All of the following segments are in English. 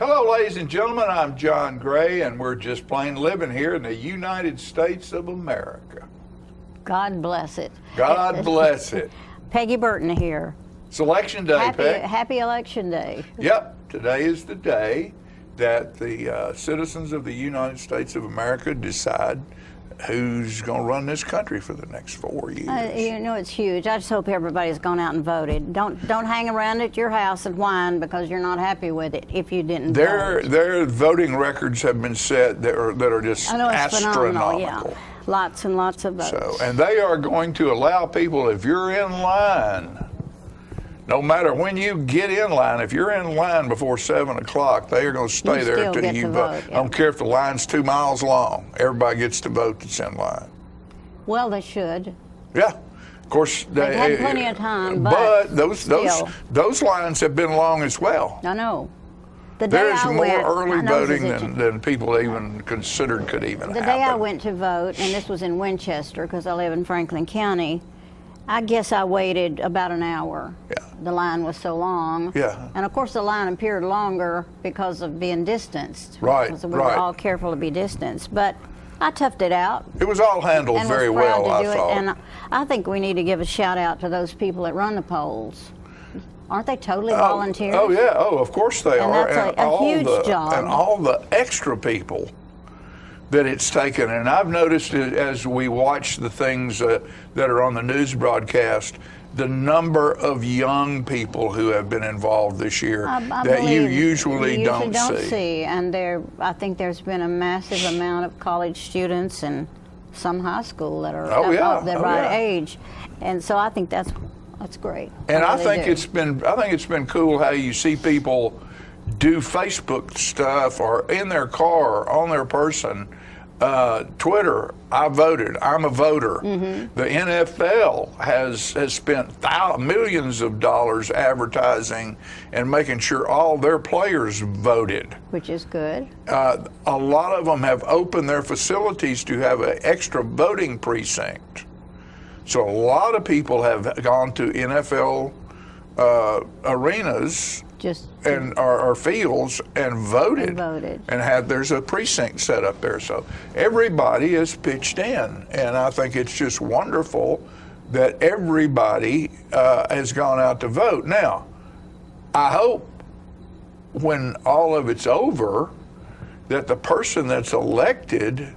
Hello, ladies and gentlemen. I'm John Gray, and we're just plain living here in the United States of America. God bless it. God bless it. Peggy Burton here. It's Election Day, Peg. Happy Election Day. Yep. Today is the day that the citizens of the United States of America decide who's going to run this country for the next 4 years. You know, it's huge. I just hope everybody's gone out and voted. Don't hang around at your house and whine because you're not happy with it if you didn't vote. Their voting records have been set that are just I know, it's astronomical. phenomenal, yeah. Lots and lots of votes. So, and they are going to allow people, if you're in line, no matter when you get in line, if you're in line before 7 o'clock, they are going to stay there until you vote. Yeah. I don't care if the line's 2 miles long. Everybody gets to vote that's in line. Well, they should. Yeah. Of course, They've had plenty of time, but those lines have been long as well. I know. The day There's I more went, early voting than people even considered could even happen. The day I went to vote, and this was in Winchester because I live in Franklin County, I guess I waited about an hour. Yeah. The line was so long. Yeah. And of course the line appeared longer because of being distanced. Right, because we were all careful to be distanced. But I toughed it out. It was all handled and very was proud well, to do I thought. it. And I think we need to give a shout out to those people that run the polls. Aren't they totally volunteers? Oh, yeah. Oh, of course they are. That's a huge job. And all the extra people that it's taken. And I've noticed it as we watch the things that are on the news broadcast, the number of young people who have been involved this year that you usually don't see. And I think there's been a massive amount of college students and some high school that are of the right age. And so I think that's great. And I think it's been cool how you see people do Facebook stuff or in their car or on their person. Twitter, I voted, I'm a voter. Mm-hmm. The NFL has spent millions of dollars advertising and making sure all their players voted. Which is good. A lot of them have opened their facilities to have an extra voting precinct. So a lot of people have gone to NFL arenas or fields and voted. And there's a precinct set up there. So everybody is pitched in. And I think it's just wonderful that everybody has gone out to vote. Now, I hope when all of it's over that the person that's elected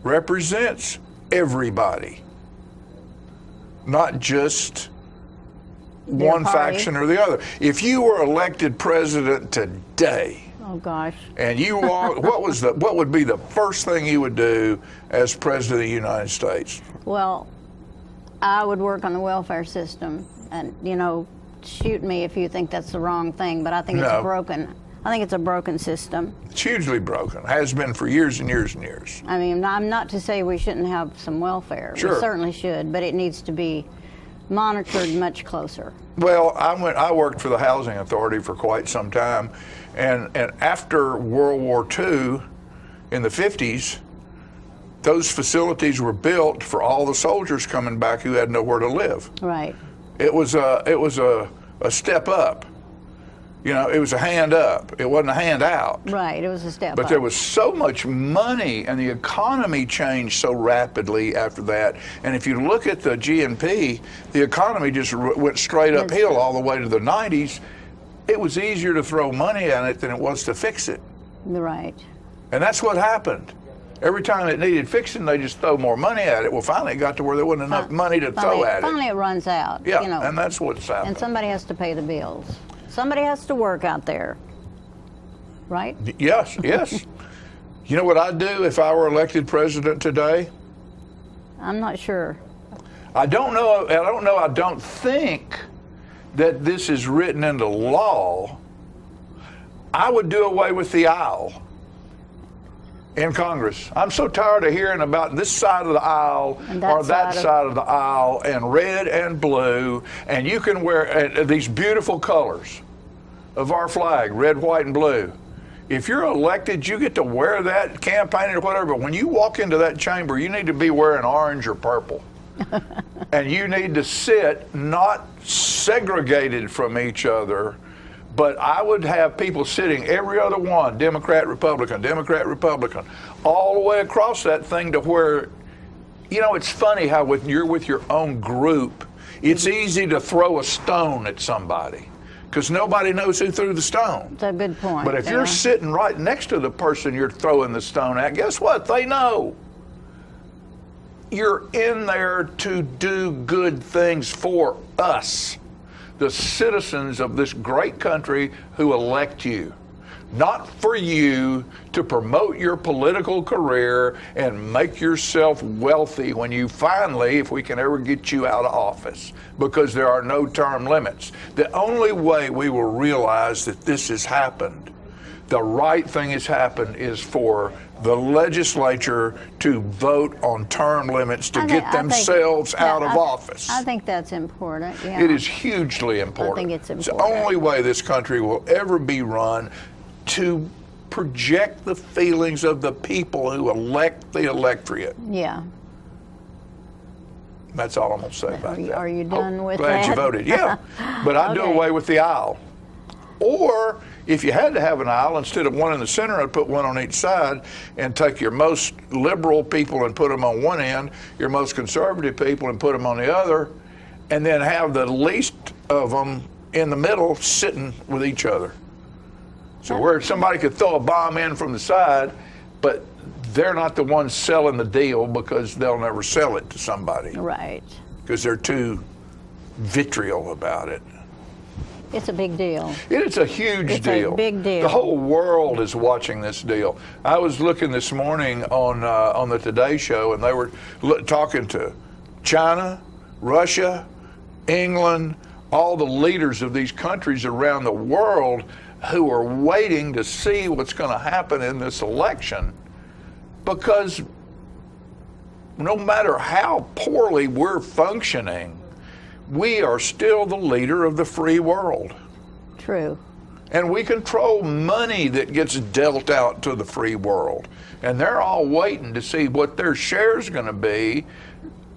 represents everybody. Not just one faction or the other. If you were elected president today, oh gosh, and you are, what would be the first thing you would do as president of the United States? Well, I would work on the welfare system, and shoot me if you think that's the wrong thing, but I think it's broken. I think it's a broken system. It's hugely broken. Has been for years and years and years. I mean, I'm not to say we shouldn't have some welfare. Sure. We certainly should, but it needs to be monitored much closer. Well, I worked for the Housing Authority for quite some time, and after World War II, in the 50s, those facilities were built for all the soldiers coming back who had nowhere to live. Right. It was a step up. It was a hand up. It wasn't a hand out. Right, it was a step up. But there was so much money, and the economy changed so rapidly after that. And if you look at the GNP, the economy just went straight uphill all the way to the 90s. It was easier to throw money at it than it was to fix it. Right. And that's what happened. Every time it needed fixing, they just throw more money at it. Well, finally it got to where there wasn't enough money to throw at it. Finally it runs out. Yeah, and that's what's happened. And somebody has to pay the bills. Somebody has to work out there, right? Yes. You know what I'd do if I were elected president today? I'm not sure. I don't think that this is written into law. I would do away with the aisle in Congress. I'm so tired of hearing about this side of the aisle or that side of the aisle and red and blue, and you can wear these beautiful colors of our flag, red, white, and blue. If you're elected, you get to wear that, campaign or whatever, but when you walk into that chamber, you need to be wearing orange or purple. And you need to sit not segregated from each other, But I would have people sitting, every other one, Democrat, Republican, all the way across that thing to where, it's funny how when you're with your own group, it's easy to throw a stone at somebody because nobody knows who threw the stone. That's a good point. But if you're sitting right next to the person you're throwing the stone at, guess what? They know. You're in there to do good things for us, the citizens of this great country who elect you. Not for you to promote your political career and make yourself wealthy when you finally, if we can ever get you out of office, because there are no term limits. The only way we will realize that this has happened, the right thing has happened, is for the legislature to vote on term limits to get themselves out of office. I think that's important. Yeah. It is hugely important. I think it's important. It's the only way this country will ever be run, to project the feelings of the people who elect the electorate. Yeah. That's all I'm going to say about that. Are you done with glad that? You voted. Yeah. But I'd do away with the aisle. Or if you had to have an aisle, instead of one in the center, I'd put one on each side and take your most liberal people and put them on one end, your most conservative people and put them on the other, and then have the least of them in the middle sitting with each other. So where somebody could throw a bomb in from the side, but they're not the ones selling the deal because they'll never sell it to somebody. Right. Because they're too vitriol about it. It's a big deal. It is a huge deal. It's a big deal. The whole world is watching this deal. I was looking this morning on the Today Show, and they were talking to China, Russia, England, all the leaders of these countries around the world who are waiting to see what's going to happen in this election, because no matter how poorly we're functioning, we are still the leader of the free world. True. And we control money that gets dealt out to the free world. And they're all waiting to see what their share's going to be,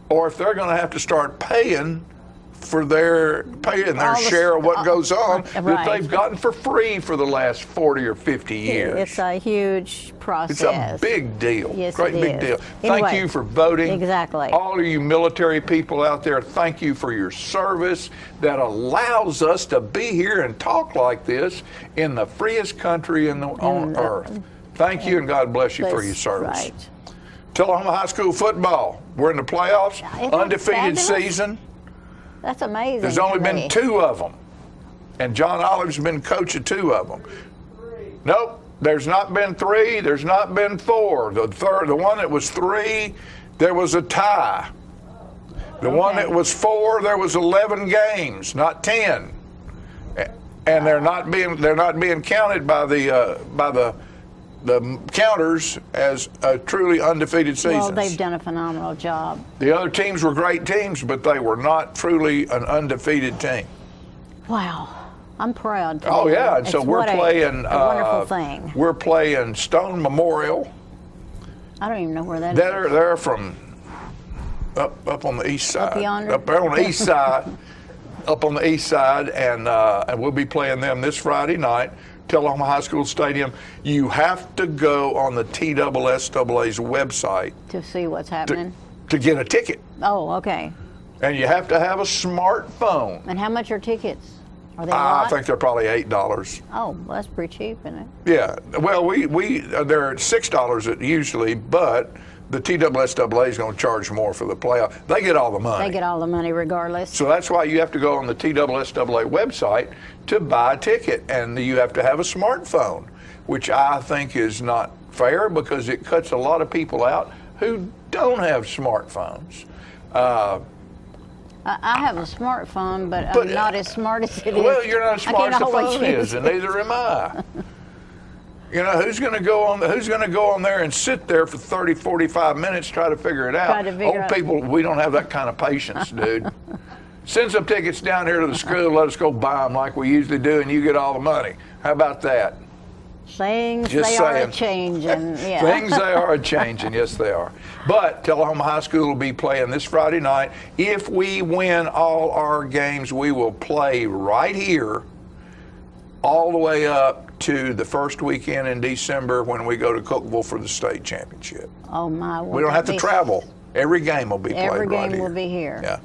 or if they're going to have to start paying their share of what goes on that they've gotten for free for the last 40 or 50 years. It's a huge process. It's a big deal. Yes, Great big deal. Anyway, thank you for voting. Exactly. All of you military people out there, thank you for your service that allows us to be here and talk like this in the freest country on earth. Thank you, and God bless you for your service. Right. Tullahoma High School football. We're in the playoffs. Undefeated fabulous? Season. That's amazing. There's only been 2 of them. And John Olive's been coach of 2 of them. Nope, there's not been 3. There's not been 4. The one that was 3, there was a tie. The one that was 4, there was 11 games, not 10. And they're not being counted by the counters as a truly undefeated season. Well, they've done a phenomenal job. The other teams were great teams, but they were not truly an undefeated team. Wow. I'm proud. Oh, yeah. And so we're playing. A wonderful thing. We're playing Stone Memorial. I don't even know where that is. They're from up on the east side. Up yonder? Up there on the east side. Up on the east side. And we'll be playing them this Friday night. Tullahoma High School Stadium. You have to go on the TSSAA's website to see what's happening. To get a ticket. Oh, okay. And you have to have a smartphone. And how much are tickets? Are they I think they're probably $8. Oh, well, that's pretty cheap, isn't it? Yeah. Well, they're $6 usually, but the TSSAA is going to charge more for the playoff. They get all the money. They get all the money regardless. So that's why you have to go on the TSSAA website to buy a ticket, and you have to have a smartphone, which I think is not fair because it cuts a lot of people out who don't have smartphones. I have a smartphone, but I'm not as smart as it is. Well, you're not as smart as the phone is, and neither am I. You know, who's going to go on there and sit there for 30, 45 minutes try to figure it out? Old people, we don't have that kind of patience, dude. Send some tickets down here to the school, let us go buy them like we usually do, and you get all the money. How about that? Things they are a-changing, yeah. Things they are a-changing, yes they are. But Tullahoma High School will be playing this Friday night. If we win all our games, we will play right here all the way up to the first weekend in December when we go to Cookeville for the state championship. Oh my! We don't have to travel. Every game will be played right here. Every game will be here. Yeah.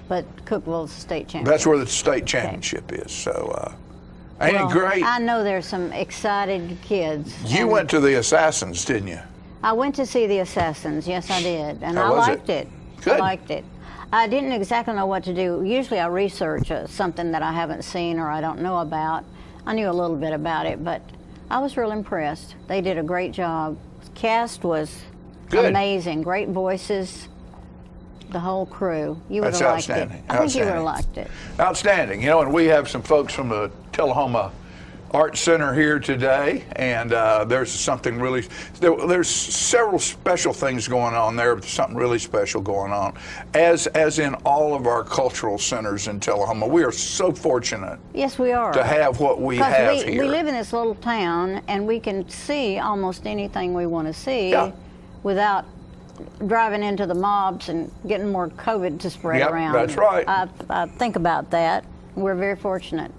But Cookeville's the state championship. That's where the state championship is. So, ain't it great? I know there's some excited kids. You went to the Assassins, didn't you? I went to see the Assassins. Yes, I did, and I liked it. Good. I liked it. I didn't exactly know what to do. Usually, I research something that I haven't seen or I don't know about. I knew a little bit about it, but I was real impressed. They did a great job. Cast was amazing. Great voices. The whole crew. You would have liked it. I think you would have liked it. Outstanding. You know, and we have some folks from the Tullahoma Art Center here today, and there's something really, there's several special things going on there, but something really special going on. As in all of our cultural centers in Tullahoma, we are so fortunate. Yes, we are. To have what we have here. We live in this little town, and we can see almost anything we want to see without driving into the mobs and getting more COVID to spread around. That's right. I think about that. We're very fortunate.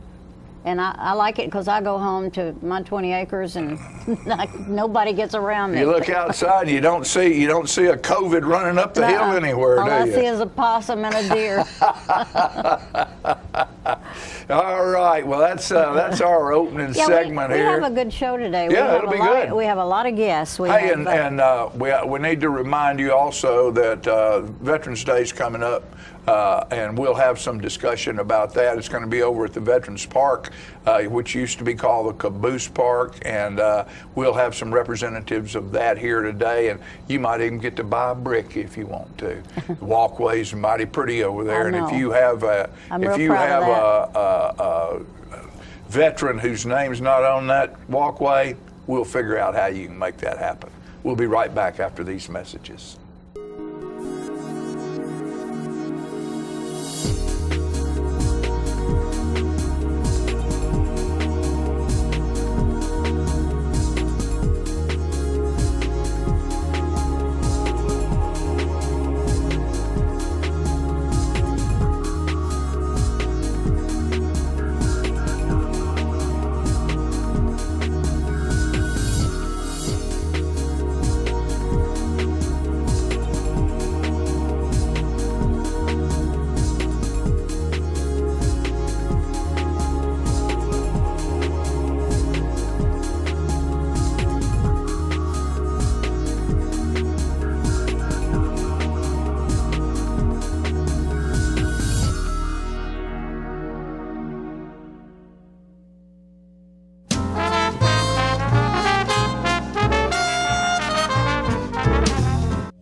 And I like it because I go home to my 20 acres and nobody gets around me. You look outside, you don't see a COVID running up the hill anywhere, do you? All I see is a possum and a deer. All right, well that's our opening segment here. We have a good show today. It'll be good. We have a lot of guests. We need to remind you also that Veterans Day is coming up. And we'll have some discussion about that. It's going to be over at the Veterans Park, which used to be called the Caboose Park, and we'll have some representatives of that here today. And you might even get to buy a brick if you want to. The walkway's mighty pretty over there, and if you have a veteran whose name's not on that walkway, we'll figure out how you can make that happen. We'll be right back after these messages.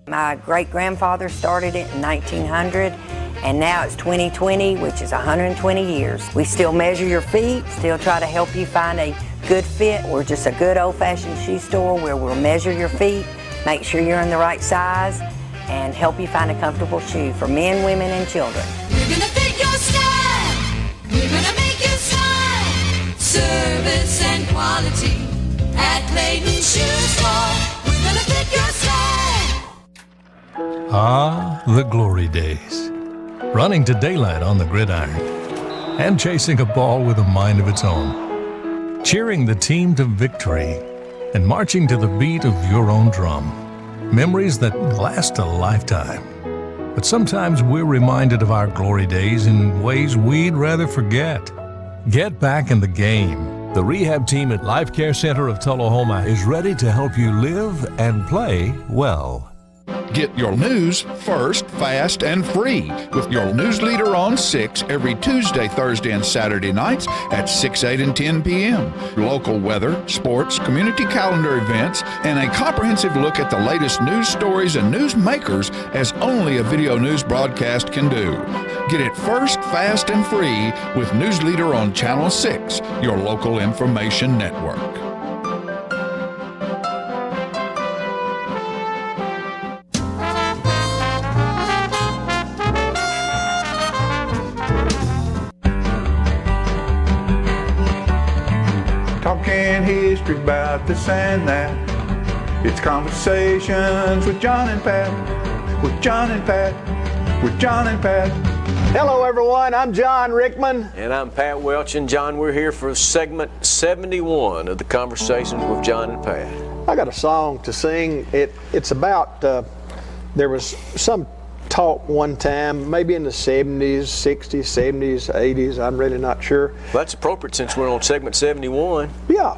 My great-grandfather started it in 1900, and now it's 2020, which is 120 years. We still measure your feet, still try to help you find a good fit. We're just a good old-fashioned shoe store where we'll measure your feet, make sure you're in the right size, and help you find a comfortable shoe for men, women, and children. We're gonna fit your style. We're gonna make you smile. Service and quality at Clayton Shoe Store. We're gonna fit your style. Ah, the glory days. Running to daylight on the gridiron and chasing a ball with a mind of its own. Cheering the team to victory and marching to the beat of your own drum. Memories that last a lifetime. But sometimes we're reminded of our glory days in ways we'd rather forget. Get back in the game. The rehab team at Life Care Center of Tullahoma is ready to help you live and play well. Get your news first, fast, and free with your news leader on 6 every Tuesday, Thursday, and Saturday nights at 6, 8, and 10 p.m. Local weather, sports, community calendar events, and a comprehensive look at the latest news stories and news makers as only a video news broadcast can do. Get it first, fast, and free with News Leader on Channel 6, your local information network. Talking history about this and that. It's conversations with John and Pat, with John and Pat, with John and Pat. Hello, everyone. I'm John Rickman. And I'm Pat Welch. And John, we're here for segment 71 of the Conversations with John and Pat. I got a song to sing. It's about, there was some talk one time, maybe in the 70s, 60s, 70s, 80s, I'm really not sure. Well, that's appropriate since we're on segment 71. Yeah.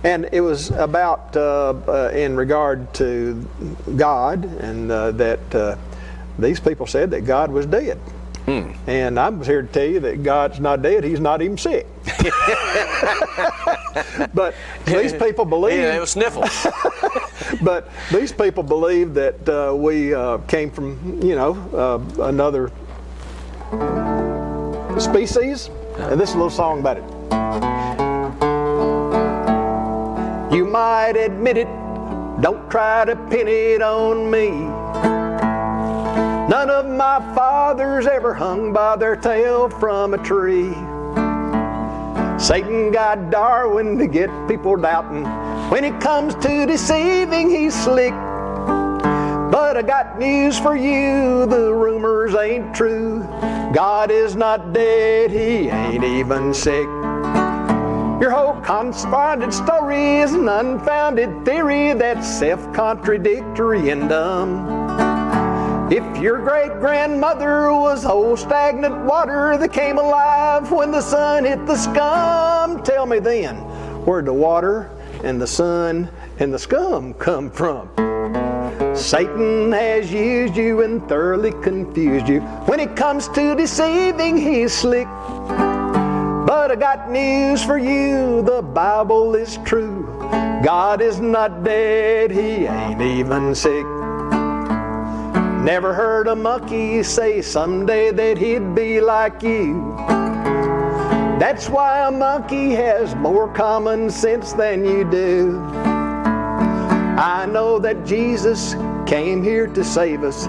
And it was about, in regard to God, and that these people said that God was dead. And I was here to tell you that God's not dead. He's not even sick. But these people believe. Yeah, it was sniffles. But these people believe that we came from, another species. And this is a little song about it. You might admit it. Don't try to pin it on me. None of my fathers ever hung by their tail from a tree. Satan got Darwin to get people doubting. When it comes to deceiving, he's slick. But I got news for you, the rumors ain't true. God is not dead, he ain't even sick. Your whole confounded story is an unfounded theory that's self-contradictory and dumb. If your great-grandmother was old stagnant water that came alive when the sun hit the scum, tell me then, where'd the water and the sun and the scum come from? Satan has used you and thoroughly confused you. When it comes to deceiving, he's slick. But I got news for you, the Bible is true. God is not dead, he ain't even sick. Never heard a monkey say someday that he'd be like you. That's why a monkey has more common sense than you do. I know that Jesus came here to save us.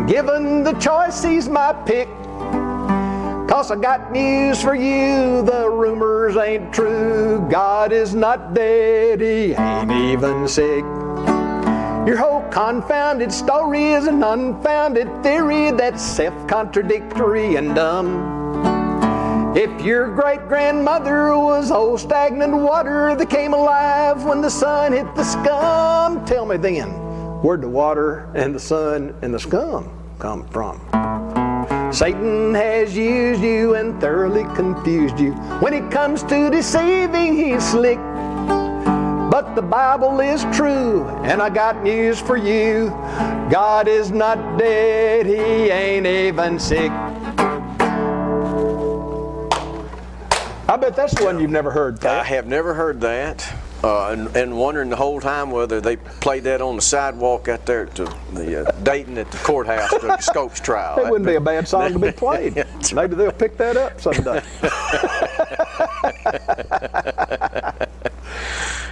Given the choice, he's my pick. 'Cause I got news for you, the rumors ain't true. God is not dead, he ain't even sick. Your whole confounded story is an unfounded theory that's self-contradictory and dumb. If your great-grandmother was old stagnant water that came alive when the sun hit the scum, tell me then, where'd the water and the sun and the scum come from? Satan has used you and thoroughly confused you. When it comes to deceiving, he's slick. But the Bible is true, and I got news for you. God is not dead, he ain't even sick. I bet that's the one you've never heard, Pat. I have never heard that, and wondering the whole time whether they played that on the sidewalk out there to the Dayton at the courthouse to the Scopes trial. That wouldn't be a bad song to be played. Maybe they'll pick that up someday.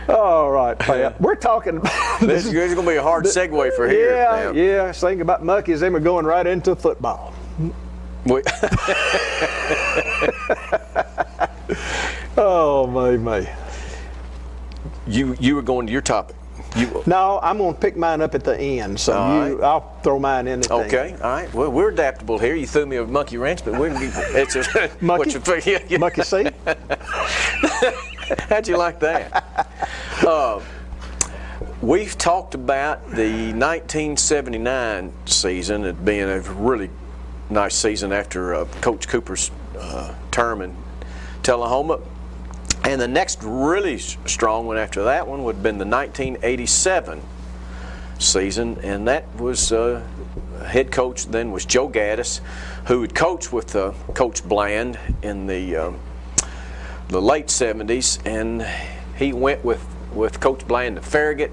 All right, Pat. We're talking about this is going to be a hard segue for here. Yeah. Thinking about monkeys, then we're going right into football. Oh, my. You were going to your topic. No, I'm going to pick mine up at the end, so I'll throw mine in at the end. Okay, all right. Well, we're adaptable here. You threw me a monkey wrench, but we can be. It's a monkey. Monkey see? How'd you like that? We've talked about the 1979 season as being a really nice season after Coach Cooper's term in Tullahoma. And the next really strong one after that one would have been the 1987 season, and that was head coach then was Joe Gaddis, who had coached with Coach Bland in the late 70s, and he went with Coach Bland to Farragut,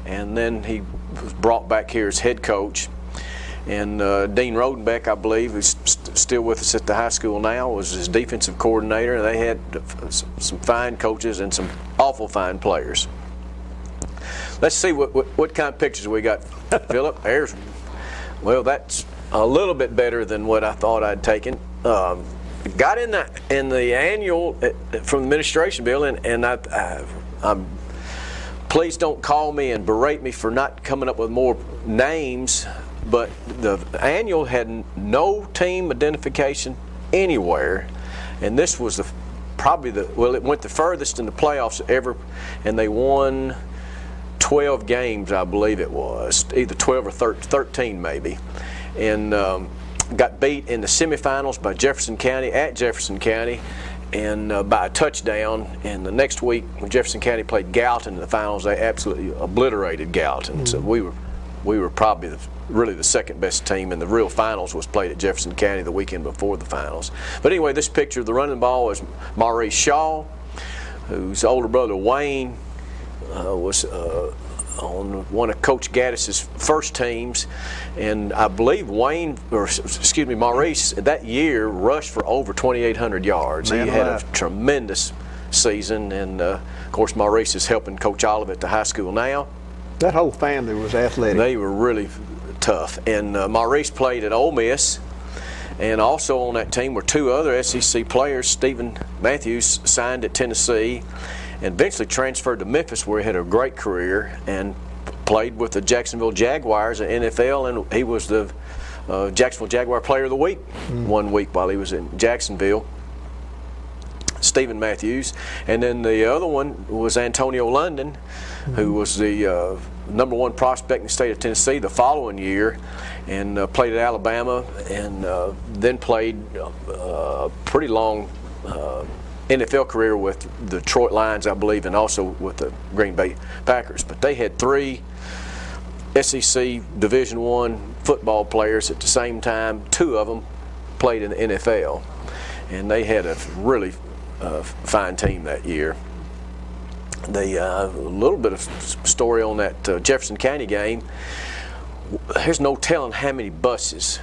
and then he was brought back here as head coach. And Dean Rodenbeck, I believe, who's still with us at the high school now, was his defensive coordinator. They had some fine coaches and some awful fine players. Let's see what kind of pictures we got, Philip. Well, that's a little bit better than what I thought I'd taken. Got in the annual from the administration building, and I'm please don't call me and berate me for not coming up with more names but the annual had no team identification anywhere, and this was probably it went the furthest in the playoffs ever, and they won 12 games, I believe it was, either 12 or 13 maybe, and got beat in the semifinals by Jefferson County at Jefferson County, and by a touchdown. And the next week, when Jefferson County played Gallatin in the finals, they absolutely obliterated Gallatin. Mm-hmm. So we were probably really the second best team, and the real finals was played at Jefferson County the weekend before the finals. But anyway, this picture, the running ball is Maurice Shaw, whose older brother Wayne was on one of Coach Gaddis's first teams, and I believe Maurice that year rushed for over 2,800 yards. He had a tremendous season, and of course Maurice is helping Coach Olive at the high school now. That whole family was athletic. They were really tough, and Maurice played at Ole Miss, and also on that team were two other SEC players. Stephen Matthews signed at Tennessee and eventually transferred to Memphis, where he had a great career and played with the Jacksonville Jaguars in NFL, and he was the Jacksonville Jaguar Player of the Week 1 week while he was in Jacksonville, Stephen Matthews. And then the other one was Antonio London, who was the #1 prospect in the state of Tennessee the following year, and played at Alabama, and then played a pretty long NFL career with the Detroit Lions, I believe, and also with the Green Bay Packers. But they had 3 SEC Division I football players at the same time. 2 of them played in the NFL, and they had a really fine team that year. A little bit of story on that Jefferson County game. There's no telling how many buses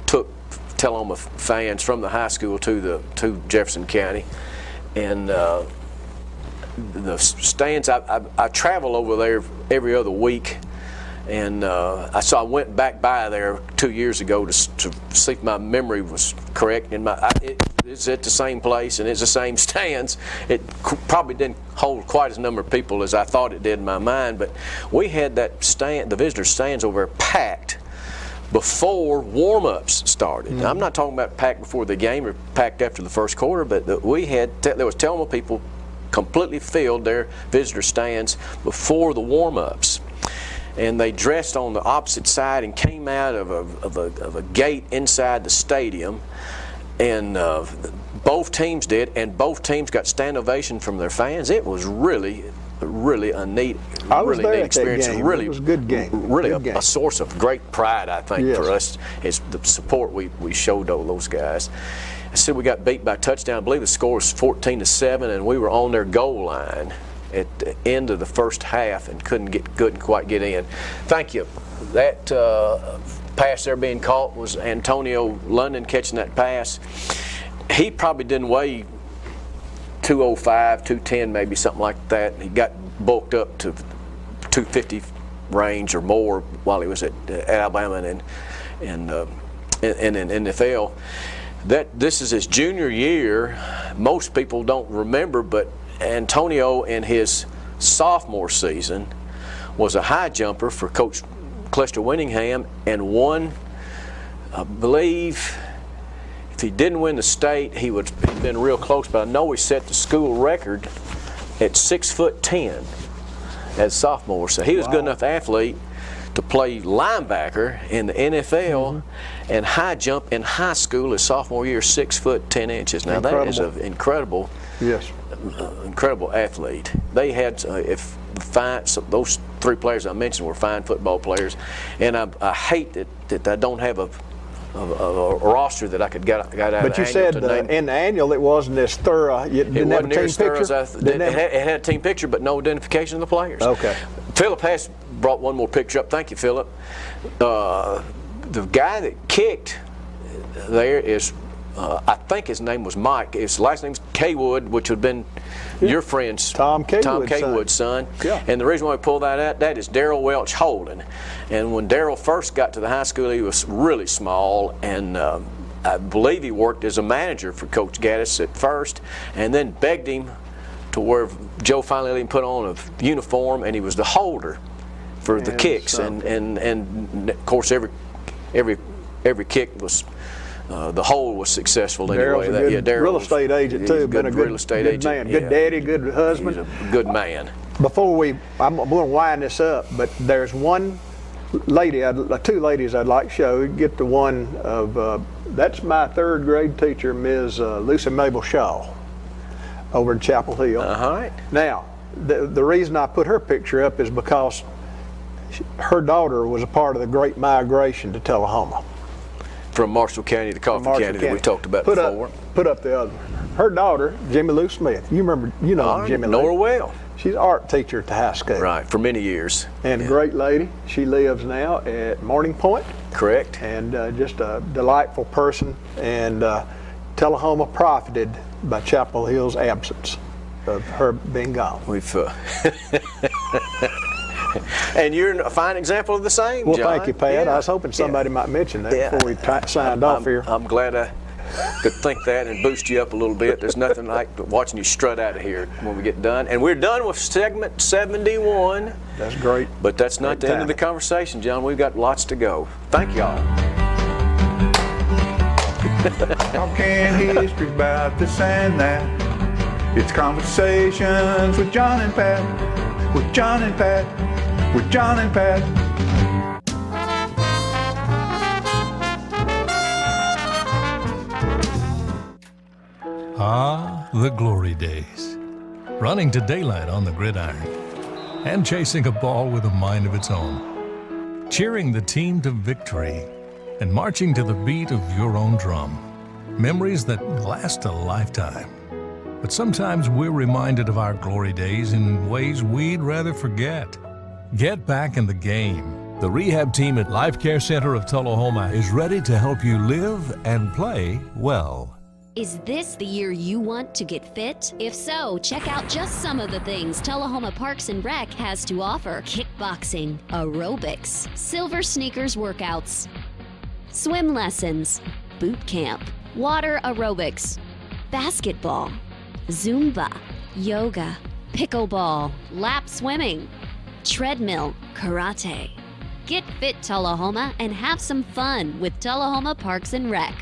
took Tullahoma fans from the high school to Jefferson County, and the stands. I travel over there every other week, and I went back by there 2 years ago to see if my memory was correct. And it's at the same place and it's the same stands. It probably didn't hold quite as number of people as I thought it did in my mind, but we had that stand, the visitor stands over there, packed before warm-ups started. Now, I'm not talking about packed before the game or packed after the first quarter, but there was Tullahoma people completely filled their visitor stands before the warm-ups, and they dressed on the opposite side and came out of a gate inside the stadium, and both teams did, and both teams got stand ovation from their fans. It was really a neat, really neat experience. Really, it was a good game. Really a source of great pride, I think, for us, is the support we showed those guys. I said we got beat by a touchdown. I believe the score was 14-7, and we were on their goal line at the end of the first half and couldn't quite get in. Thank you. That pass there being caught was Antonio London catching that pass. He probably didn't weigh 205, 210, maybe something like that. He got bulked up to 250 range or more while he was at Alabama and in NFL. This is his junior year. Most people don't remember, but Antonio in his sophomore season was a high jumper for Coach Clester Winningham and won, I believe, if he didn't win the state, he'd been real close, but I know he set the school record at 6'10" as sophomore. So he was a good enough athlete to play linebacker in the NFL and high jump in high school his sophomore year, 6'10". Now that is an incredible, incredible athlete. They had those 3 players I mentioned were fine football players, and I hate that I don't have a roster that I could get out of. But you said in the annual it wasn't as thorough. It didn't have a team picture? It had a team picture, but no identification of the players. Okay. Philip has brought one more picture up. Thank you, Philip. The guy that kicked there is, I think his name was Mike. His last name's Kaywood, which would have been your friend's Tom Kaywood's son. Yeah. And the reason why we pull that out, that is Darrell Welch Holden. And when Darrell first got to the high school, he was really small, and I believe he worked as a manager for Coach Gaddis at first, and then begged him to where Joe finally let him put on a uniform, and he was the holder for the kicks. And of course every every kick was. The hole was successful anyway. Daryl's a good real estate agent too. Been a good real estate good agent. man, good daddy, good husband. He's a good man. I'm going to wind this up, but there's one lady, two ladies I'd like to show. You get the one of that's my third grade teacher, Ms. Lucy Mabel Shaw, over in Chapel Hill. All right. Now, the reason I put her picture up is because her daughter was a part of the Great Migration to Tullahoma. From Marshall County to Coffee County that we talked about before. Put up the other one. Her daughter, Jimmy Lou Smith. You know Jimmy Lou. Know her well. She's an art teacher at the high school. Right, for many years. And a great lady. She lives now at Morning Point. Correct. And just a delightful person. And Tullahoma profited by Chapel Hill's absence of her being gone. And you're a fine example of the same, well, John. Well, thank you, Pat. Yeah. I was hoping somebody might mention that before we signed off here. I'm glad I could think that and boost you up a little bit. There's nothing like watching you strut out of here when we get done. And we're done with segment 71. That's great. But that's not the end of the conversation, John. We've got lots to go. Thank y'all. Talking history about this and that. It's conversations with John and Pat. With John and Pat. With John and Pat. Ah, the glory days. Running to daylight on the gridiron and chasing a ball with a mind of its own. Cheering the team to victory and marching to the beat of your own drum. Memories that last a lifetime. But sometimes we're reminded of our glory days in ways we'd rather forget. Get back in the game. The rehab team at Life Care Center of Tullahoma is ready to help you live and play well. Is this the year you want to get fit? If so, check out just some of the things Tullahoma Parks and Rec has to offer. Kickboxing, aerobics, silver sneakers workouts, swim lessons, boot camp, water aerobics, basketball, Zumba, yoga, pickleball, lap swimming, treadmill, karate. Get fit, Tullahoma, and have some fun with Tullahoma Parks and Rec.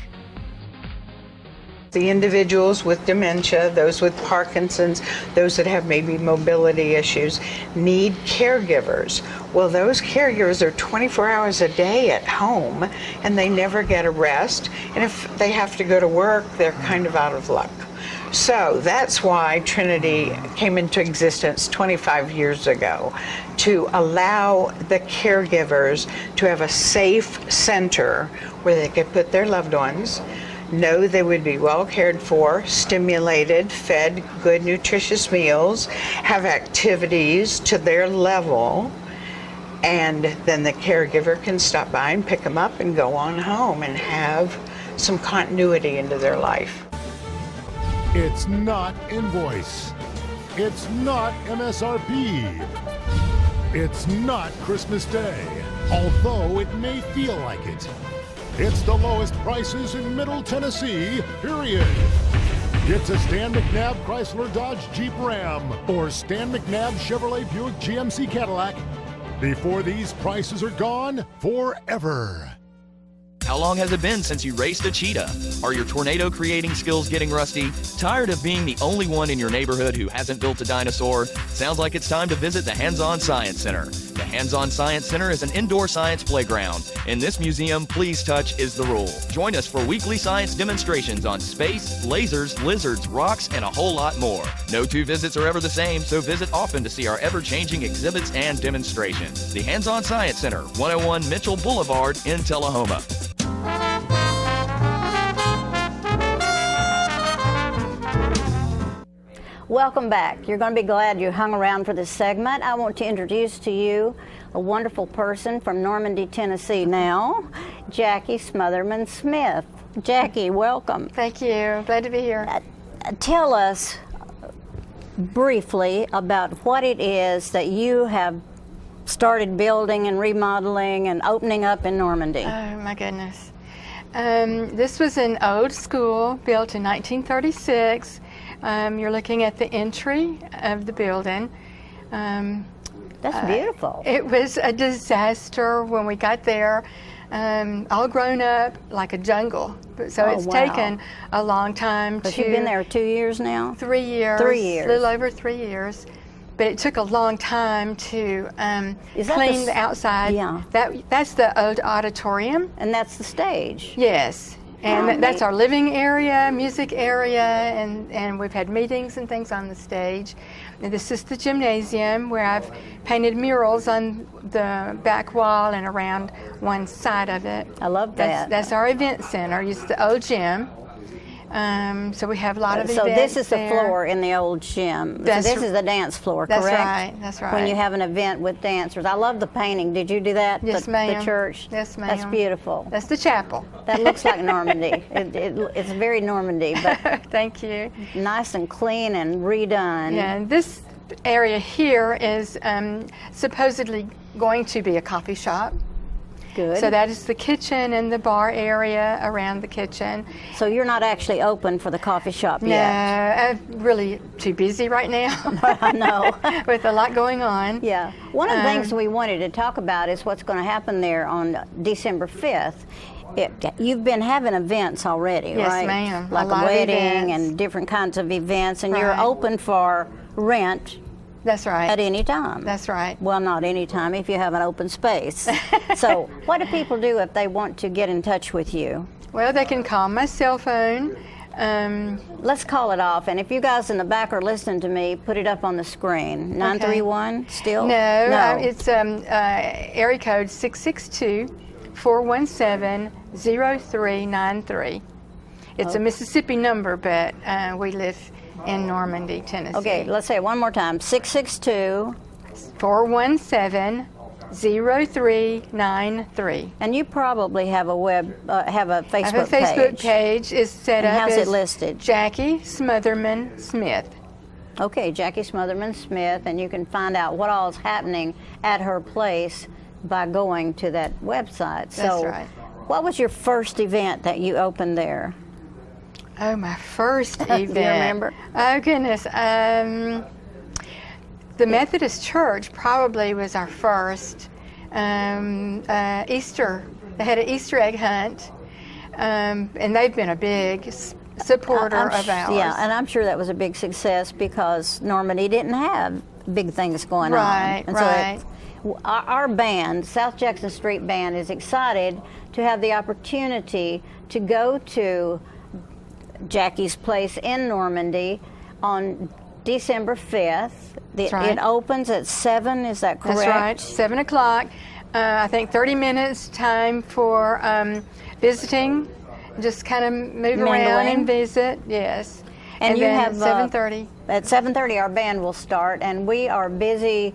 The individuals with dementia, those with Parkinson's, those that have maybe mobility issues, need caregivers. Well, those caregivers are 24 hours a day at home, and they never get a rest. And if they have to go to work, they're kind of out of luck. So that's why Trinity came into existence 25 years ago, to allow the caregivers to have a safe center where they could put their loved ones, know they would be well cared for, stimulated, fed good nutritious meals, have activities to their level, and then the caregiver can stop by and pick them up and go on home and have some continuity into their life. It's not Invoice. It's not MSRP. It's not Christmas Day, although it may feel like it. It's the lowest prices in Middle Tennessee, period. It's a Stan McNabb Chrysler Dodge Jeep Ram or Stan McNabb Chevrolet Buick GMC Cadillac before these prices are gone forever. How long has it been since you raced a cheetah? Are your tornado creating skills getting rusty? Tired of being the only one in your neighborhood who hasn't built a dinosaur? Sounds like it's time to visit the Hands-On Science Center. The Hands-On Science Center is an indoor science playground. In this museum, please touch is the rule. Join us for weekly science demonstrations on space, lasers, lizards, rocks, and a whole lot more. No two visits are ever the same, so visit often to see our ever-changing exhibits and demonstrations. The Hands-On Science Center, 101 Mitchell Boulevard in Tullahoma. Welcome back. You're going to be glad you hung around for this segment. I want to introduce to you a wonderful person from Normandy, Tennessee now, Jackie Smotherman Smith. Jackie, welcome. Thank you. Glad to be here. Tell us briefly about what it is that you have started building and remodeling and opening up in Normandy. Oh, my goodness. This was an old school built in 1936. You're looking at the entry of the building. That's beautiful. It was a disaster when we got there. all grown up like a jungle. So it's taken a long time to... You've been there 2 years now? 3 years. 3 years. A little over 3 years. But it took a long time to clean the outside. Yeah. That's the old auditorium. And that's the stage. Yes. And that's our living area, music area, and we've had meetings and things on the stage. And this is the gymnasium where I've painted murals on the back wall and around one side of it. I love that. That's our event center. It's the old gym. So we have a lot of events. So this is the there. floor in the old gym. So this is the dance floor, correct? That's right. That's right. When you have an event with dancers. I love the painting. Did you do that? Yes, ma'am. The church? Yes, ma'am. That's beautiful. That's the chapel. That looks like Normandy. It's very Normandy, but thank you. Nice and clean and redone. Yeah, and this area here is supposedly going to be a coffee shop. Good. So that is the kitchen and the bar area around the kitchen. So you're not actually open for the coffee shop No, yet? I'm really too busy right now. I know. With a lot going on. Yeah. One of the things we wanted to talk about is what's going to happen there on December 5th. You've been having events already, yes, right? Yes, ma'am. Like a wedding and different kinds of events, and you're open for rent. That's right. At any time. That's right. Well, not any time if you have an open space. So what do people do if they want to get in touch with you? Well, they can call my cell phone. Let's call it off. And if you guys in the back are listening to me, put it up on the screen. 931 still? No. It's area code 662-417-0393. It's a Mississippi number, but we live in Normandy, Tennessee. Okay, let's say it one more time. 662-417-0393. And you probably have a Facebook page. I have a Facebook page. It's set up how's as it listed? Jackie Smotherman Smith. Okay, Jackie Smotherman Smith, and you can find out what all is happening at her place by going to that website. That's right. What was your first event that you opened there? Oh, my first event. Do you remember? Oh, goodness. The Methodist Church probably was our first. Easter. They had an Easter egg hunt, and they've been a big supporter of ours. Yeah, and I'm sure that was a big success because Normandy didn't have big things going on. Right, and right. So our band, South Jackson Street Band, is excited to have the opportunity to go to Jackie's place in Normandy on December 5th. Right. It opens at 7, is that correct? That's right, 7 o'clock. I think 30 minutes time for visiting, just kind of move around and visit, yes. And you then have 7:30. At 7:30 our band will start, and we are busy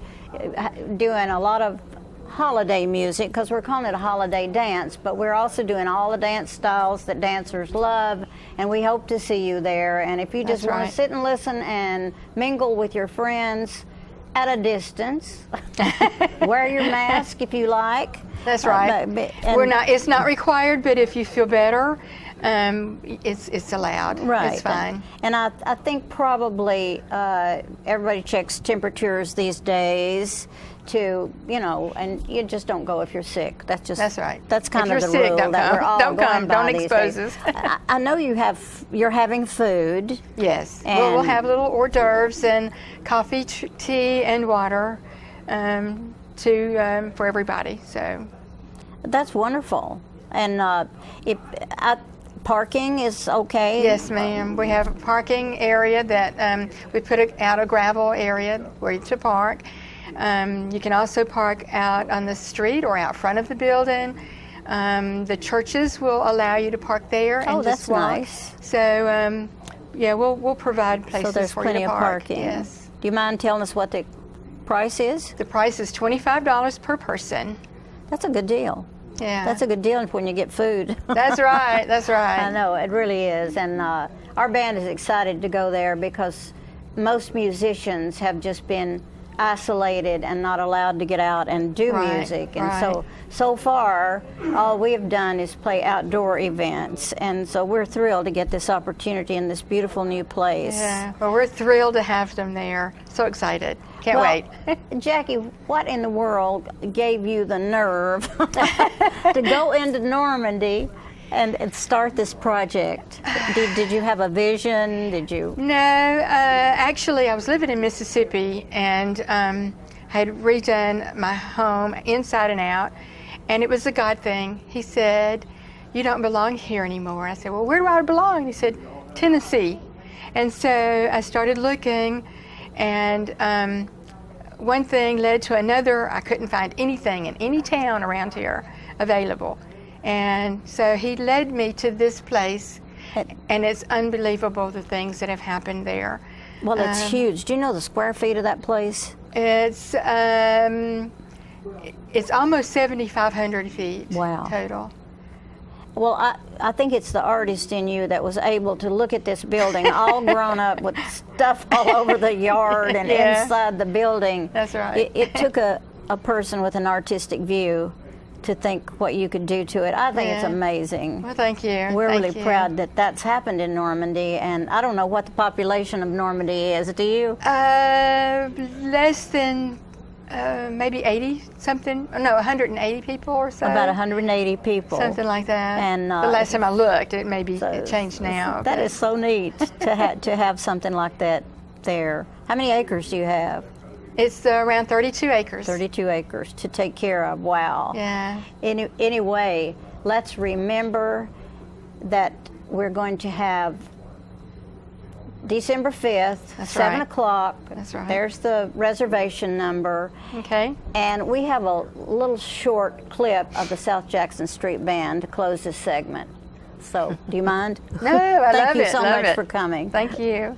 doing a lot of holiday music because we're calling it a holiday dance, but we're also doing all the dance styles that dancers love, and we hope to see you there. And if you just want to sit and listen and mingle with your friends at a distance, wear your mask if you like. That's right. It's not required, but if you feel better, it's allowed. Right. It's fine. And I think probably everybody checks temperatures these days to, and you just don't go if you're sick. That's right. That's kind of the rule that we're all don't going come. by Don't these expose days. us. I know you're having food. Yes. And we'll have little hors d'oeuvres and coffee, tea, and water for everybody. So that's wonderful. And parking is okay? Yes, ma'am. We have a parking area that we put out a gravel area where to park. You can also park out on the street or out front of the building. The churches will allow you to park there and just walk. Nice. So, we'll provide places so there's for plenty you to of park. parking. Yes. Do you mind telling us what the price is? The price is $25 per person. That's a good deal. Yeah. That's a good deal when you get food. That's right. That's right. I know, it really is. And our band is excited to go there because most musicians have just been isolated and not allowed to get out and do music. And so far, all we have done is play outdoor events. And so we're thrilled to get this opportunity in this beautiful new place. Yeah, well, we're thrilled to have them there. So excited. Can't wait. Jackie, what in the world gave you the nerve to go into Normandy and start this project? Did you have a vision? Did you? No, actually, I was living in Mississippi and had redone my home inside and out, and it was a God thing. He said, "You don't belong here anymore." I said, "Well, where do I belong?" He said, "Tennessee." And so I started looking, and one thing led to another. I couldn't find anything in any town around here available. And so he led me to this place, and it's unbelievable the things that have happened there. Well, it's huge. Do you know the square feet of that place? It's almost 7,500 feet total. Well, I think it's the artist in you that was able to look at this building all grown up with stuff all over the yard and inside the building. That's right. It took a person with an artistic view to think what you could do to it. I think it's amazing. Well, thank you. We're really proud that that's happened in Normandy, and I don't know what the population of Normandy is. Do you? Less than maybe 80 something. No, 180 people or so. About 180 people. Something like that. And the last time I looked, it it changed now. That is so neat to have something like that there. How many acres do you have? It's around 32 acres. 32 acres to take care of. Wow. Yeah. Anyway, let's remember that we're going to have December 5th, 7 o'clock. That's right. There's the reservation number. Okay. And we have a little short clip of the South Jackson Street Band to close this segment. So, do you mind? No, I love it. Thank you so much for coming. Thank you.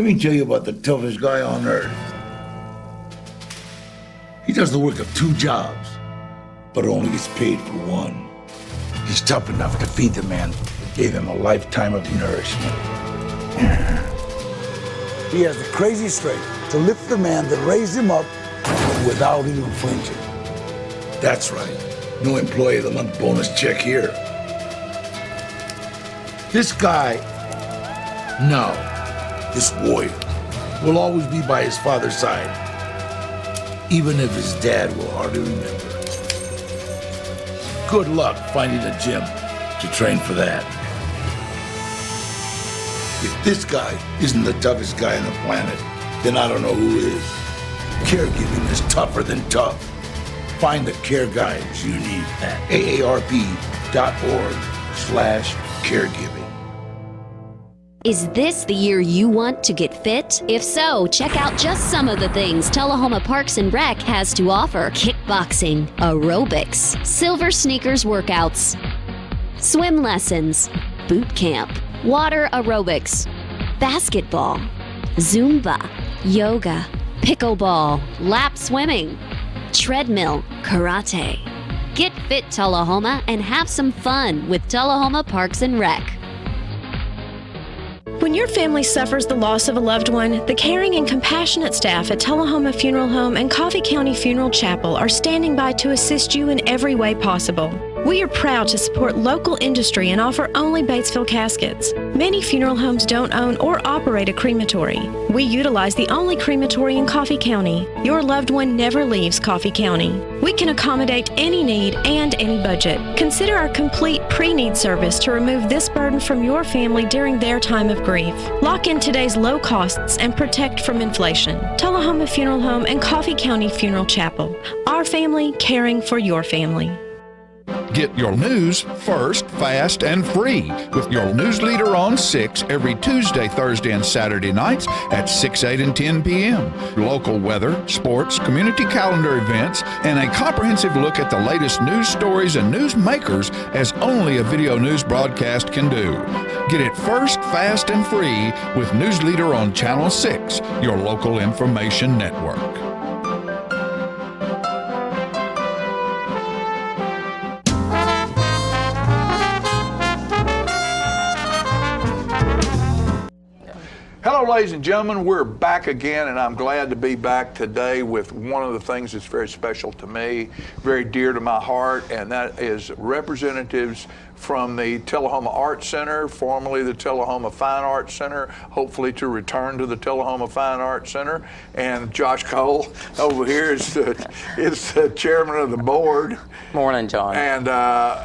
me tell you about the toughest guy on earth. He does the work of 2 jobs, but only gets paid for one. He's tough enough to feed the man that gave him a lifetime of nourishment. He has the crazy strength to lift the man that raised him up without even flinching. That's right. No employee of the month bonus check here. This guy, no, this warrior, will always be by his father's side, even if his dad will hardly remember. Good luck finding a gym to train for that. If this guy isn't the toughest guy on the planet, then I don't know who is. Caregiving is tougher than tough. Find the care guides you need at aarp.org/caregiving. Is this the year you want to get fit? If so, check out just some of the things Tullahoma Parks and Rec has to offer. Kickboxing, aerobics, silver sneakers workouts, swim lessons, boot camp, water aerobics, basketball, Zumba, yoga, pickleball, lap swimming, treadmill, karate. Get fit, Tullahoma, and have some fun with Tullahoma Parks and Rec. When your family suffers the loss of a loved one, the caring and compassionate staff at Tullahoma Funeral Home and Coffee County Funeral Chapel are standing by to assist you in every way possible. We are proud to support local industry and offer only Batesville caskets. Many funeral homes don't own or operate a crematory. We utilize the only crematory in Coffee County. Your loved one never leaves Coffee County. We can accommodate any need and any budget. Consider our complete pre-need service to remove this burden from your family during their time of grief. Lock in today's low costs and protect from inflation. Tullahoma Funeral Home and Coffee County Funeral Chapel. Our family caring for your family. Get your news first, fast, and free with your news leader on 6 every Tuesday, Thursday, and Saturday nights at 6, 8, and 10 p.m. Local weather, sports, community calendar events, and a comprehensive look at the latest news stories and news makers as only a video news broadcast can do. Get it first, fast, and free with News Leader on Channel 6, your local information network. Hello, ladies and gentlemen. We're back again, and I'm glad to be back today with one of the things that's very special to me, very dear to my heart, and that is representatives from the Tullahoma Arts Center, formerly the Tullahoma Fine Arts Center, hopefully to return to the Tullahoma Fine Arts Center. And Josh Cole over here is the chairman of the board. Morning, John. And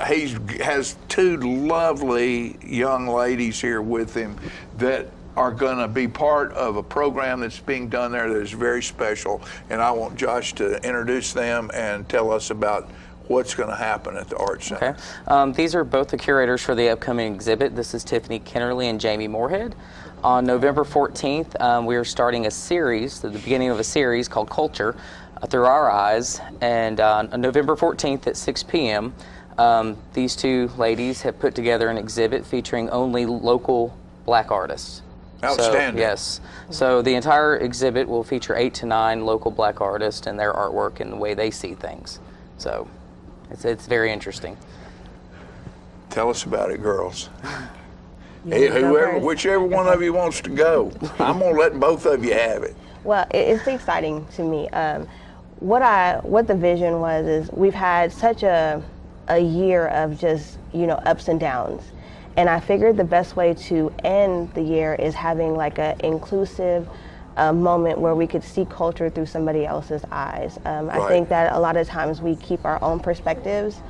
he has 2 lovely young ladies here with him that are going to be part of a program that's being done there that is very special. And I want Josh to introduce them and tell us about what's going to happen at the Arts Center. Okay. These are both the curators for the upcoming exhibit. This is Tiffany Kennerly and Jamie Moorhead. On November 14th, we are starting a series, the beginning of a series called Culture Through Our Eyes. And on November 14th at 6 p.m., these 2 ladies have put together an exhibit featuring only local Black artists. Outstanding. So, yes. So the entire exhibit will feature 8 to 9 local Black artists and their artwork and the way they see things. So it's very interesting. Tell us about it, girls. Hey, whichever one of you wants to go. I'm going to let both of you have it. Well, it's exciting to me. What the vision was is we've had such a year of just, ups and downs. And I figured the best way to end the year is having like an inclusive moment where we could see culture through somebody else's eyes. I think that a lot of times we keep our own perspectives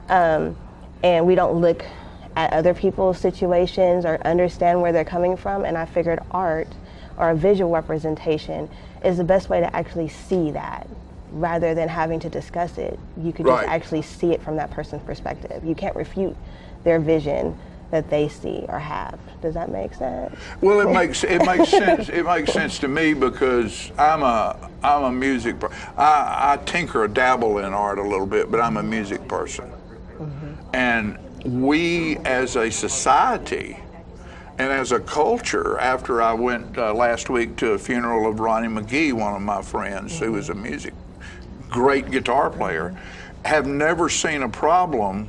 and we don't look at other people's situations or understand where they're coming from. And I figured art or a visual representation is the best way to actually see that rather than having to discuss it. You could just actually see it from that person's perspective. You can't refute their vision that they see or have. Does that make sense? Well, it makes sense. It makes sense to me because I'm a music person. I tinker or dabble in art a little bit, but I'm a music person. Mm-hmm. And we as a society And as a culture, after I went last week to a funeral of Ronnie McGee, one of my friends, who was a great guitar player, have never seen a problem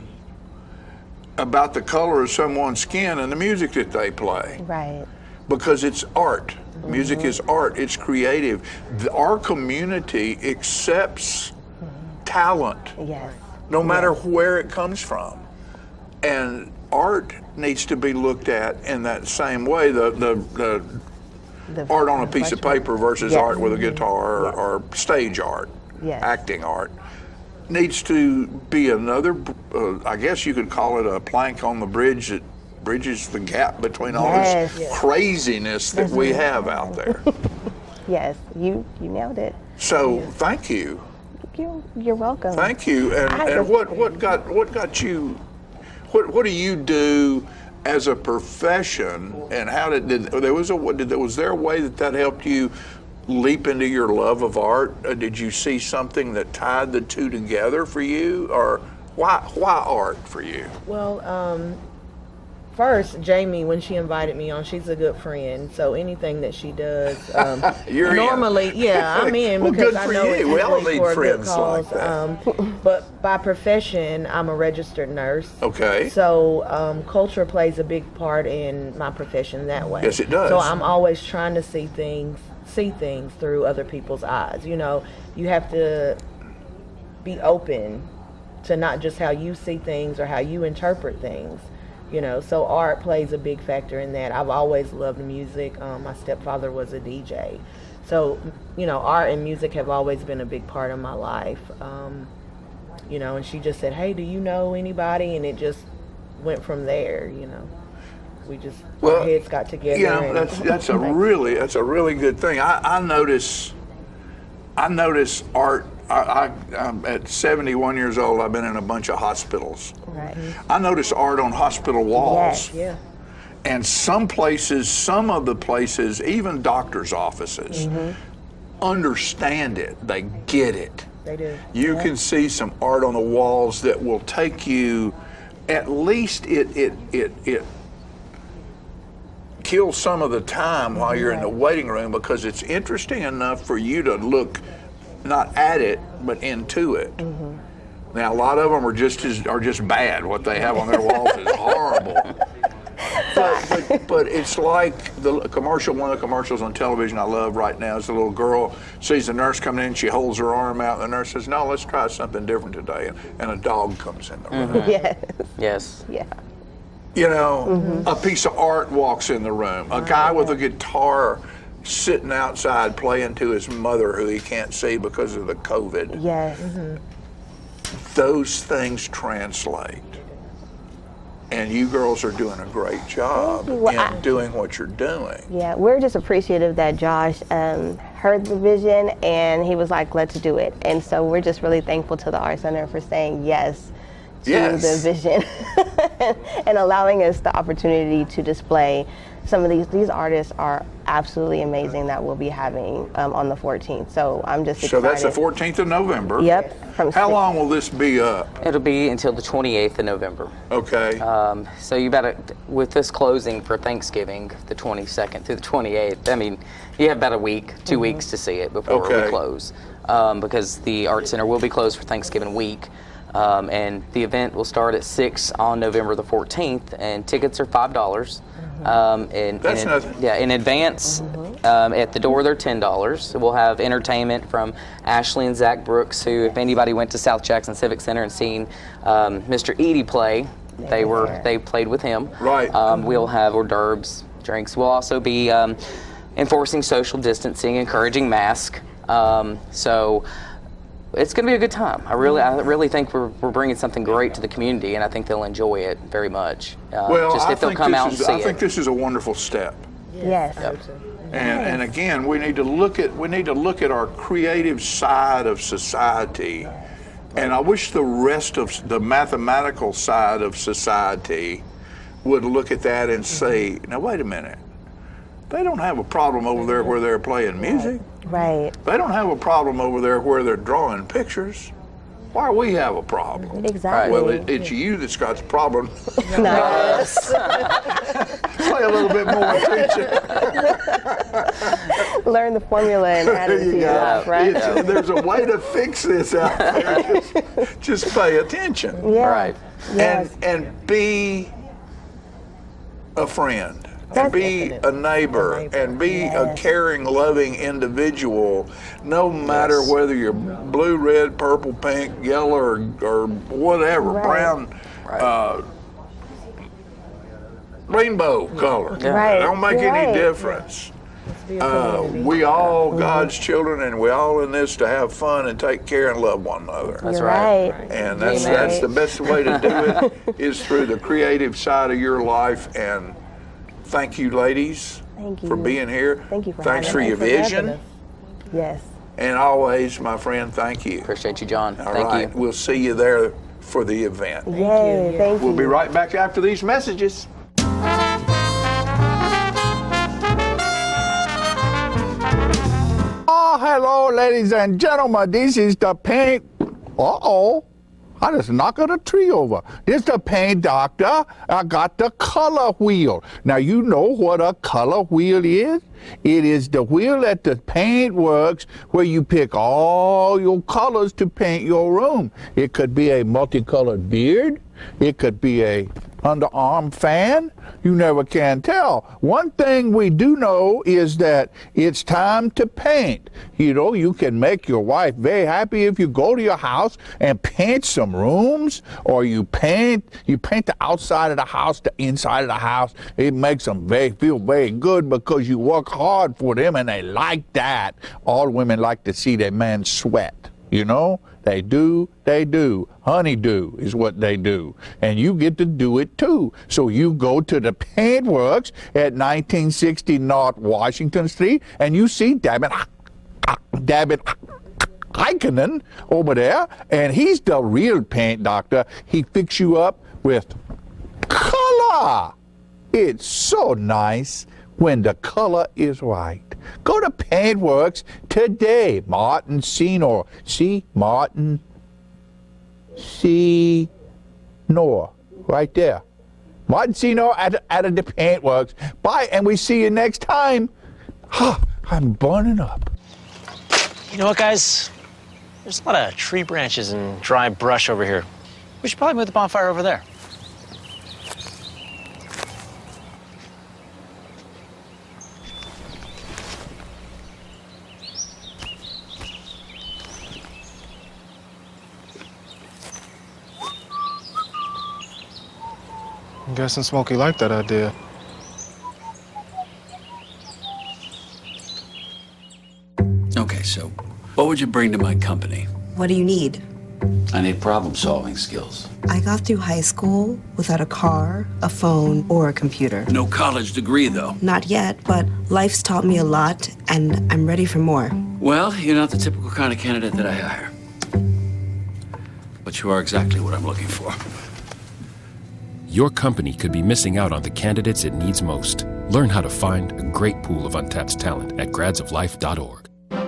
about the color of someone's skin and the music that they play. Right. Because it's art. Music is art. It's creative. Our community accepts talent, Yes. no matter where it comes from. And art needs to be looked at in that same way. The art on a piece of paper versus art with a guitar or stage art, acting art, needs to be another, I guess you could call it a plank on the bridge that bridges the gap between all this craziness that we have out there. Yes, you nailed it. So thank you. You're welcome. Thank you. And what got you? What do you do as a profession? And how was there a way that helped you leap into your love of art? Did you see something that tied the two together for you, or why art for you? Well, first, Jamie, when she invited me on, she's a good friend. So anything that she does, normally, I'm in well, because good I for know you. it's We all really need for a good friends cause. like that. But by profession, I'm a registered nurse. Okay. So culture plays a big part in my profession that way. Yes, it does. So I'm always trying to see things through other people's eyes. You know, you have to be open to not just how you see things or how you interpret things. You know, so art plays a big factor in that. I've always loved music. My stepfather was a DJ. So, you know, art and music have always been a big part of my life. You know, and she just said, hey, do you know anybody? And it just went from there, you know. We just, our heads got together. Yeah, that's a really good thing. I notice art. I'm at 71 years old. I've been in a bunch of hospitals. Right. I notice art on hospital walls. Yes. Yeah. And some of the places, even doctors' offices, understand it. They get it. They do. You can see some art on the walls that will take you, at least it kills some of the time while you're in the waiting room, because it's interesting enough for you to look not at it, but into it. Now, a lot of them are just bad. What they have on their walls is horrible. But it's like one of the commercials on television I love right now is the little girl sees the nurse coming in, she holds her arm out, and the nurse says, no, let's try something different today. And a dog comes in the room. Yes. Yeah. You know, a piece of art walks in the room. A guy with a guitar sitting outside playing to his mother who he can't see because of the COVID. Yes. Those things translate. And you girls are doing a great job in doing what you're doing. Yeah, we're just appreciative that Josh heard the vision and he was like, let's do it. And so we're just really thankful to the Art Center for saying yes to the vision and allowing us the opportunity to display some of these artists are absolutely amazing that we'll be having on the 14th. So I'm just excited. So that's the 14th of November. Yep. How long will this be up? It'll be until the 28th of November. Okay. So you better, with this closing for Thanksgiving, the 22nd through the 28th, I mean, you have about a week, 2 weeks to see it before we close. Because the Art Center will be closed for Thanksgiving week. And the event will start at 6 on November the 14th, and tickets are $5. In advance, at the door they're $10. So we'll have entertainment from Ashley and Zach Brooks, who, if anybody went to South Jackson Civic Center and seen Mr. Edie play, they played with him. Right. We'll have hors d'oeuvres, drinks. We'll also be enforcing social distancing, encouraging masks. So it's going to be a good time. I really think we're bringing something great to the community, and I think they'll enjoy it very much. I think this is a wonderful step. Yes. Yep. And again, we need to look at our creative side of society, and I wish the rest of the mathematical side of society would look at that and say, now wait a minute, they don't have a problem over there where they're playing music. Right. They don't have a problem over there where they're drawing pictures. Why we have a problem? Exactly. Well, it's you that's got the problem. Nice. Pay a little bit more attention. Learn the formula and add it to your life, right? There's a way to fix this out there. Just pay attention. Yeah. Right. Yes. And be a friend. And be a neighbor, and be a caring, loving individual, no matter whether you're blue, red, purple, pink, yellow, or whatever, brown, rainbow color. Right. It don't make any difference. We all God's children, and we all in this to have fun and take care and love one another. That's right. And that's the best way to do it is through the creative side of your life. And thank you, ladies, for being here. Thank you for Thanks for having your us. vision. Yes. And always, my friend, thank you. Appreciate you, John. All Thank right. you. We'll see you there for the event. Yay, thank you. We'll be right back after these messages. Oh, hello, ladies and gentlemen. This is the paint. I just knocked the tree over. This is the paint doctor. I got the color wheel. Now, you know what a color wheel is? It is the wheel at the paint works where you pick all your colors to paint your room. It could be a multicolored beard. It could be a underarm fan. You never can tell. One thing we do know is that it's time to paint. You know, you can make your wife very happy if you go to your house and paint some rooms, or you paint the outside of the house, the inside of the house. It makes them feel very good because you work hard for them and they like that. All women like to see their man sweat, you know? They do. Honeydew is what they do. And you get to do it too. So you go to the paint works at 1960 North Washington Street and you see David Heikkinen over there, and he's the real paint doctor. He fix you up with color. It's so nice when the color is right. Go to Paintworks today. Martin Senor. See? Martin Senor. Right there. Martin Senor at the Paintworks. Bye, and we see you next time. I'm burning up. You know what, guys? There's a lot of tree branches and dry brush over here. We should probably move the bonfire over there. I'm guessing Smokey liked that idea. Okay, so what would you bring to my company? What do you need? I need problem-solving skills. I got through high school without a car, a phone, or a computer. No college degree, though. Not yet, but life's taught me a lot, and I'm ready for more. Well, you're not the typical kind of candidate that I hire. But you are exactly what I'm looking for. Your company could be missing out on the candidates it needs most. Learn how to find a great pool of untapped talent at gradsoflife.org.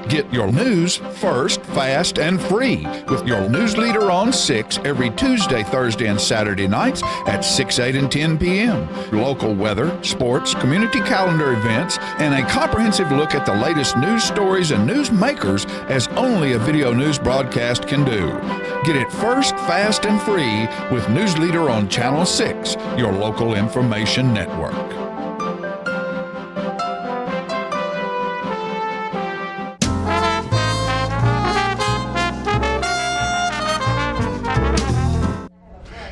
Get your news first, fast, and free with your news leader on 6 every Tuesday, Thursday, and Saturday nights at 6, 8, and 10 p.m. Local weather, sports, community calendar events, and a comprehensive look at the latest news stories and news makers as only a video news broadcast can do. Get it first, fast, and free with News Leader on Channel 6, your local information network.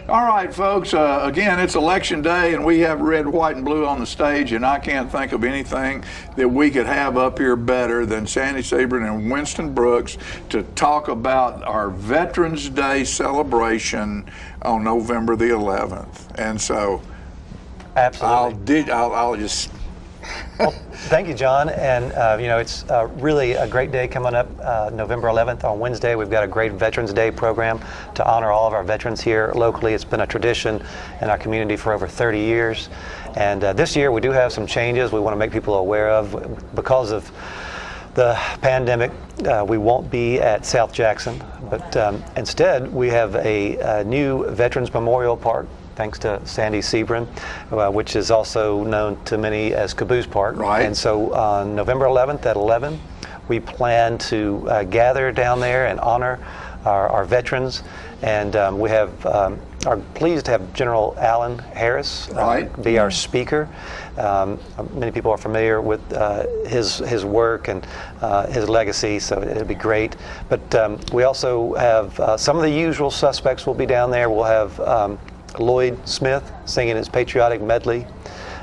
All right, folks, again, it's election day, and we have red, white, and blue on the stage, and I can't think of anything that we could have up here better than Sandy Sebring and Winston Brooks to talk about our Veterans Day celebration on November the 11th. And so absolutely, I'll just... Well, thank you, John. And, it's really a great day coming up November 11th on Wednesday. We've got a great Veterans Day program to honor all of our veterans here locally. It's been a tradition in our community for over 30 years. And this year we do have some changes we want to make people aware of because of the pandemic, we won't be at South Jackson, but instead we have a new Veterans Memorial Park, thanks to Sandy Sebrin, which is also known to many as Caboose Park. Right. And so on November 11th at 11, we plan to gather down there and honor our veterans. And we are pleased to have General Alan Harris be our speaker. Many people are familiar with his work and his legacy, so it'll be great. But we also have some of the usual suspects will be down there. We'll have Lloyd Smith singing his patriotic medley.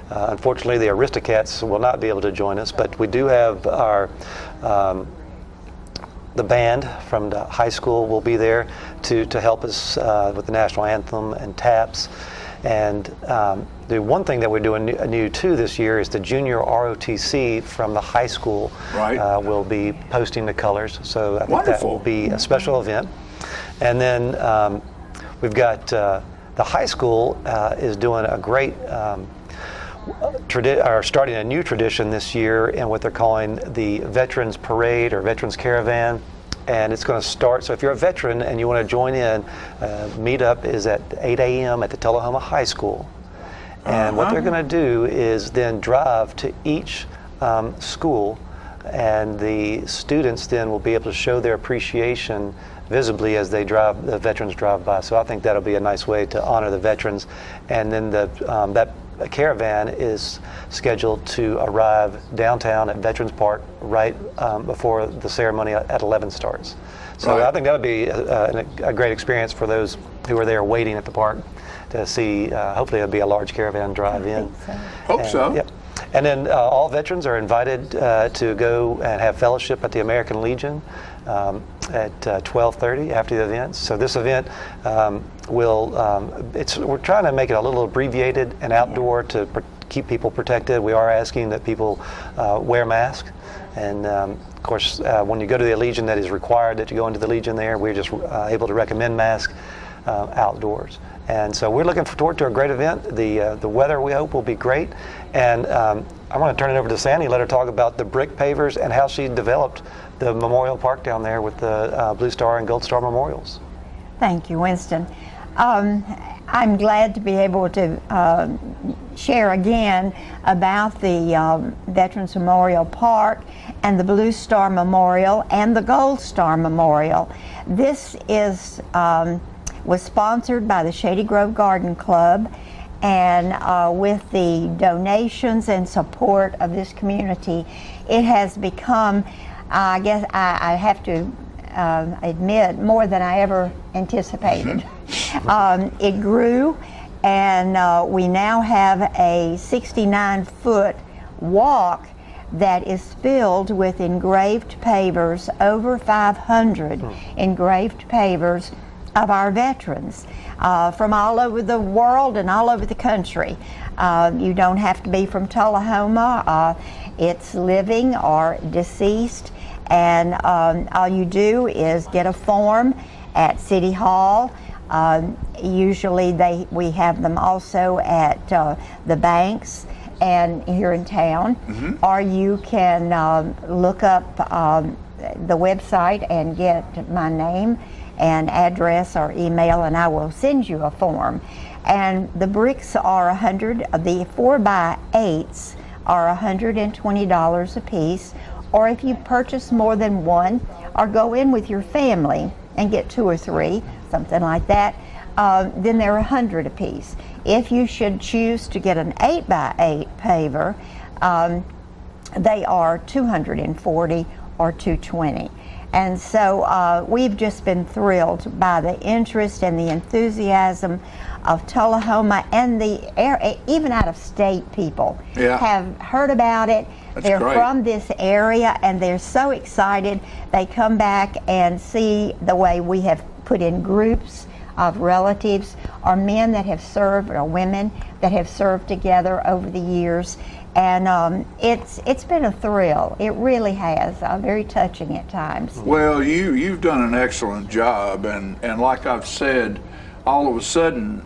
Unfortunately, the Aristocats will not be able to join us, but we do have our the band from the high school will be there to help us with the national anthem and taps. And the one thing that we're doing new too this year is the junior ROTC from the high school will be posting the colors. So I think that will be a special event. And then we've got the high school is doing a great starting a new tradition this year in what they're calling the Veterans Parade or Veterans Caravan. And it's going to start, so if you're a veteran and you want to join in, meetup is at 8 a.m. at the Tullahoma High School. And what they're going to do is then drive to each school, and the students then will be able to show their appreciation visibly as the veterans drive by. So I think that'll be a nice way to honor the veterans. And then that caravan is scheduled to arrive downtown at Veterans Park right before the ceremony at 11 starts. So I think that'll be a great experience for those who are there waiting at the park to see. Hopefully it'll be a large caravan drive in. Hope so. Yep. And then all veterans are invited to go and have fellowship at the American Legion at 12:30 after the event. So this event we're trying to make it a little abbreviated and outdoor to keep people protected. We are asking that people wear masks. And of course, when you go to the Legion, that is required that you go into the Legion there. We're just able to recommend masks outdoors. And so we're looking forward to a great event. The weather, we hope, will be great. And I want to turn it over to Sandy, let her talk about the brick pavers and how she developed the memorial park down there with the Blue Star and Gold Star memorials. Thank you, Winston. I'm glad to be able to share again about the Veterans Memorial Park and the Blue Star Memorial and the Gold Star Memorial. This was sponsored by the Shady Grove Garden Club, and with the donations and support of this community, it has become, I guess I have to admit, more than I ever anticipated. It grew, and we now have a 69-foot walk that is filled with engraved pavers, over 500 engraved pavers of our veterans from all over the world and all over the country. You don't have to be from Tullahoma. It's living or deceased, and all you do is get a form at City Hall. Usually we have them also at the banks and here in town, or you can look up the website and get my name and address or email, and I will send you a form. And the bricks are the 4x8s are $120 a piece, or if you purchase more than one or go in with your family and get 2 or 3, something like that, then they're $100 a piece. If you should choose to get an 8x8 paver, they are $240 or $220. And so we've just been thrilled by the interest and the enthusiasm of Tullahoma, and even out of state people have heard about it. They're from this area, and they're so excited. They come back and see the way we have put in groups of relatives or men that have served, or women that have served together over the years. And it's been a thrill. It really has. Very touching at times. Well, you've done an excellent job, and like I've said, all of a sudden,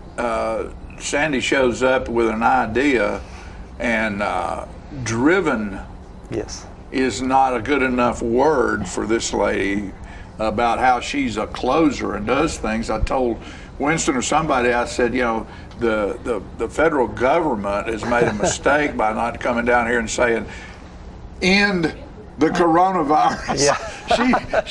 Sandy shows up with an idea and driven is not a good enough word for this lady about how she's a closer and does things. I told Winston or somebody, I said, you know, the federal government has made a mistake by not coming down here and saying, end the coronavirus. Yeah.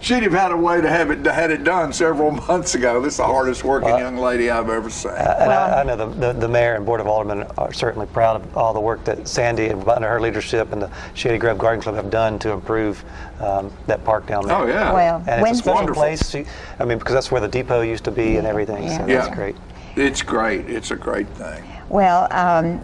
she'd have had a way to have it done several months ago. This is the hardest working young lady I've ever seen. I know the mayor and board of aldermen are certainly proud of all the work that Sandy and under her leadership and the Shady Grove Garden Club have done to improve that park down there. Oh yeah. Well, and it's a special wonderful place. I mean, because that's where the depot used to be and everything. So that's great. It's great. It's a great thing. Well,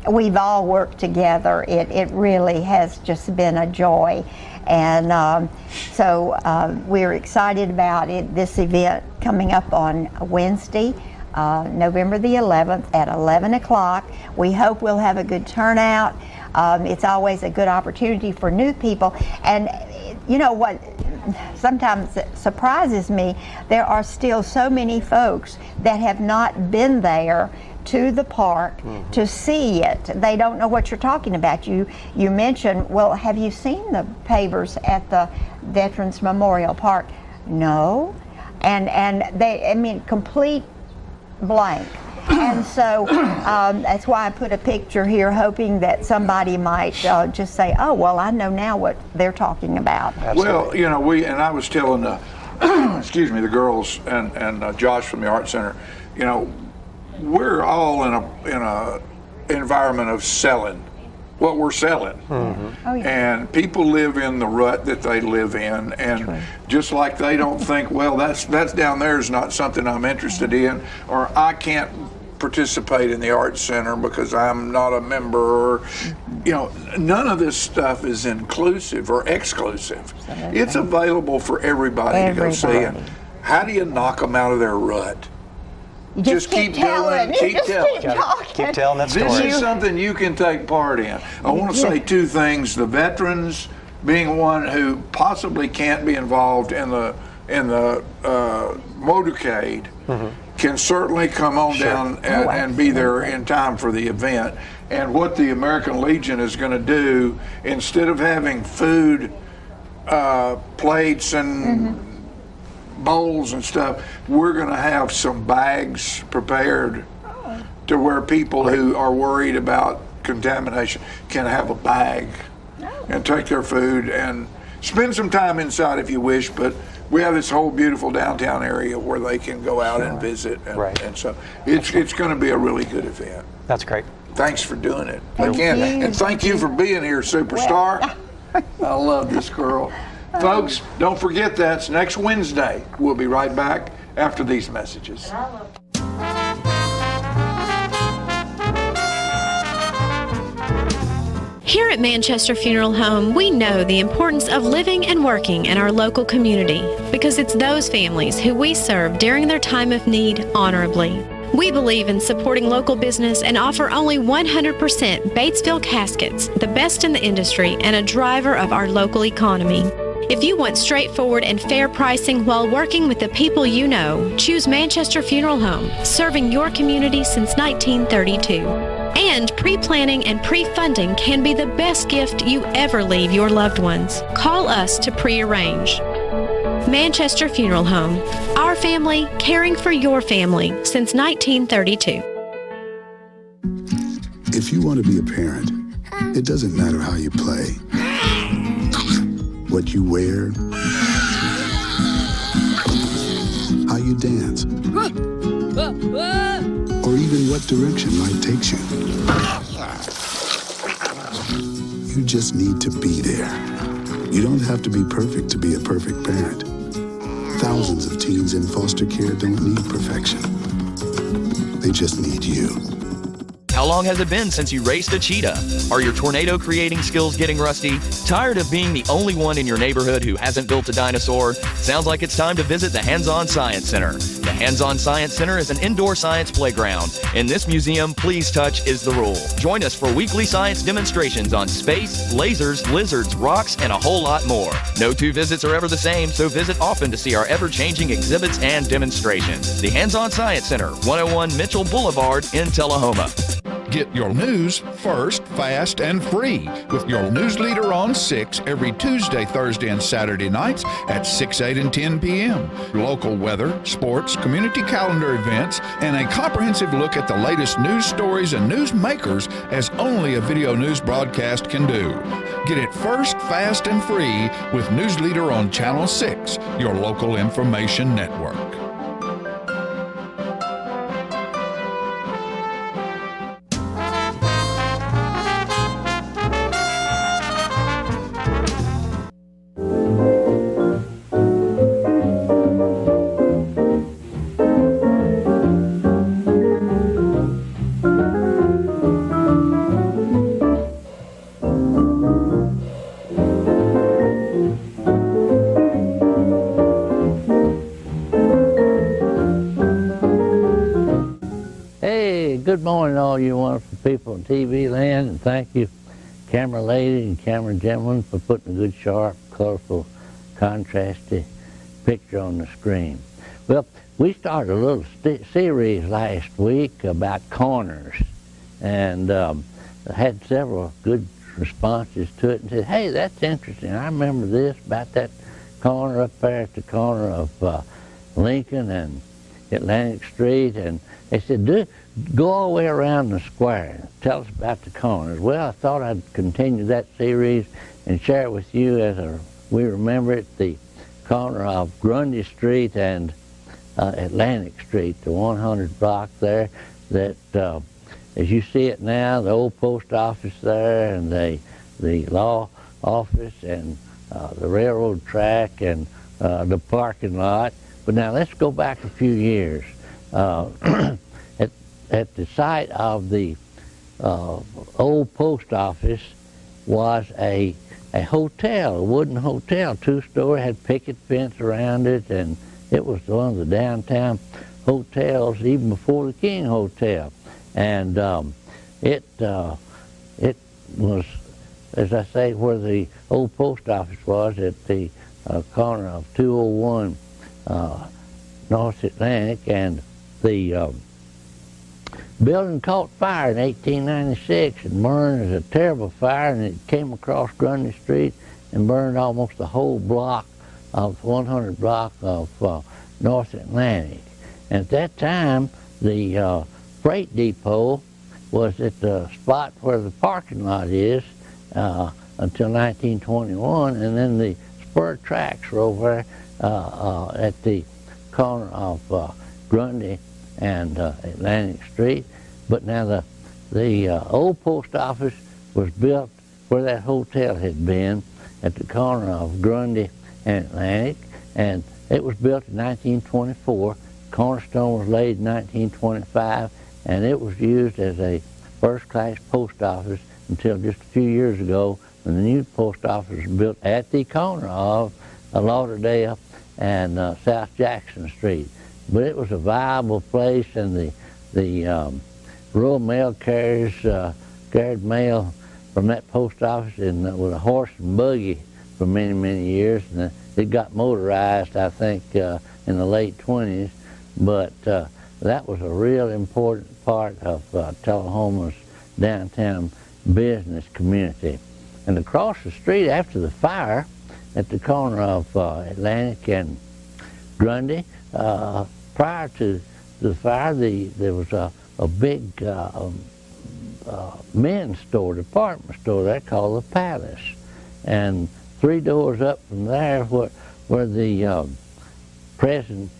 we've all worked together. It really has just been a joy. And so we're excited about it. This event coming up on Wednesday, November the 11th at 11 o'clock. We hope we'll have a good turnout. It's always a good opportunity for new people. And you know what sometimes surprises me, there are still so many folks that have not been there to the park to see it. They don't know what you're talking about. You mentioned, well, have you seen the pavers at the Veterans Memorial Park? No. And they, I mean, complete blank. And so that's why I put a picture here, hoping that somebody might just say, oh, well, I know now what they're talking about. Absolutely. Well, you know, and I was telling excuse me, the girls and Josh from the Art Center, you know, we're all in a environment of selling what we're selling. Oh, yeah. And people live in the rut that they live in, and just like they don't think, well, that's down there is not something I'm interested in, or I can't participate in the Art Center because I'm not a member, or, you know, none of this stuff is inclusive or exclusive. It's available for everybody to go see. And how do you knock them out of their rut? You just keep telling. Keep telling that story. This is something you can take part in. I want to say two things. The veterans, being one who possibly can't be involved in the motorcade, can certainly come on down and be there in time for the event. And what the American Legion is going to do, instead of having food plates and bowls and stuff, we're going to have some bags prepared to where people who are worried about contamination can have a bag and take their food and spend some time inside if you wish, but we have this whole beautiful downtown area where they can go out and visit, and so it's going to be a really good event. That's great. Thanks for doing it. Thank you. And thank you for being here, Superstar. I love this girl. Folks, don't forget that's next Wednesday. We'll be right back after these messages. Here at Manchester Funeral Home, we know the importance of living and working in our local community because it's those families who we serve during their time of need honorably. We believe in supporting local business and offer only 100% Batesville caskets, the best in the industry and a driver of our local economy. If you want straightforward and fair pricing while working with the people you know, choose Manchester Funeral Home, serving your community since 1932. And pre-planning and pre-funding can be the best gift you ever leave your loved ones. Call us to pre-arrange. Manchester Funeral Home, our family caring for your family since 1932. If you want to be a parent, it doesn't matter how you play, what you wear, how you dance, or even what direction life takes you. You just need to be there. You don't have to be perfect to be a perfect parent. Thousands of teens in foster care don't need perfection. They just need you. How long has it been since you raced a cheetah? Are your tornado creating skills getting rusty? Tired of being the only one in your neighborhood who hasn't built a dinosaur? Sounds like it's time to visit the Hands-On Science Center. The Hands-On Science Center is an indoor science playground. In this museum, please touch is the rule. Join us for weekly science demonstrations on space, lasers, lizards, rocks, and a whole lot more. No two visits are ever the same, so visit often to see our ever-changing exhibits and demonstrations. The Hands-On Science Center, 101 Mitchell Boulevard in Tullahoma. Get your news first, fast, and free with your news leader on 6 every Tuesday, Thursday, and Saturday nights at 6, 8, and 10 p.m. Local weather, sports, community calendar events, and a comprehensive look at the latest news stories and news makers as only a video news broadcast can do. Get it first, fast, and free with News Leader on Channel 6, your local information network. Good morning, all you wonderful people in TV land, and thank you, camera lady and camera gentlemen, for putting a good, sharp, colorful, contrasty picture on the screen. Well, we started a little series last week about corners, and had several good responses to it, and said, hey, that's interesting. I remember this about that corner up there at the corner of Lincoln and Atlantic Street, and they said, go all the way around the square. Tell us about the corners. Well, I thought I'd continue that series and share it with you as we remember it, the corner of Grundy Street and Atlantic Street, the 100 block there, that as you see it now, the old post office there and the law office and the railroad track and the parking lot. But now let's go back a few years. At the site of the old post office was a hotel, a wooden hotel, two-story, had picket fence around it, and it was one of the downtown hotels even before the King Hotel. And it was, as I say, where the old post office was, at the corner of 201 North Atlantic, and the building caught fire in 1896 and burned as a terrible fire, and it came across Grundy Street and burned almost the whole block of 100 block of North Atlantic. And at that time, the freight depot was at the spot where the parking lot is until 1921, and then the spur tracks were over at the corner of Grundy and Atlantic Street. But now the old post office was built where that hotel had been, at the corner of Grundy and Atlantic, and it was built in 1924. Cornerstone was laid in 1925, and it was used as a first-class post office until just a few years ago, when the new post office was built at the corner of Lauderdale and South Jackson Street. But it was a viable place, and the rural mail carriers carried mail from that post office with a horse and buggy for many, many years. And it got motorized, I think, in the late 20s. But that was a real important part of Tullahoma's downtown business community. And across the street after the fire, at the corner of Atlantic and Grundy, prior to the fire, there was a big men's store, department store there called the Palace. And 3 doors up from there, where the present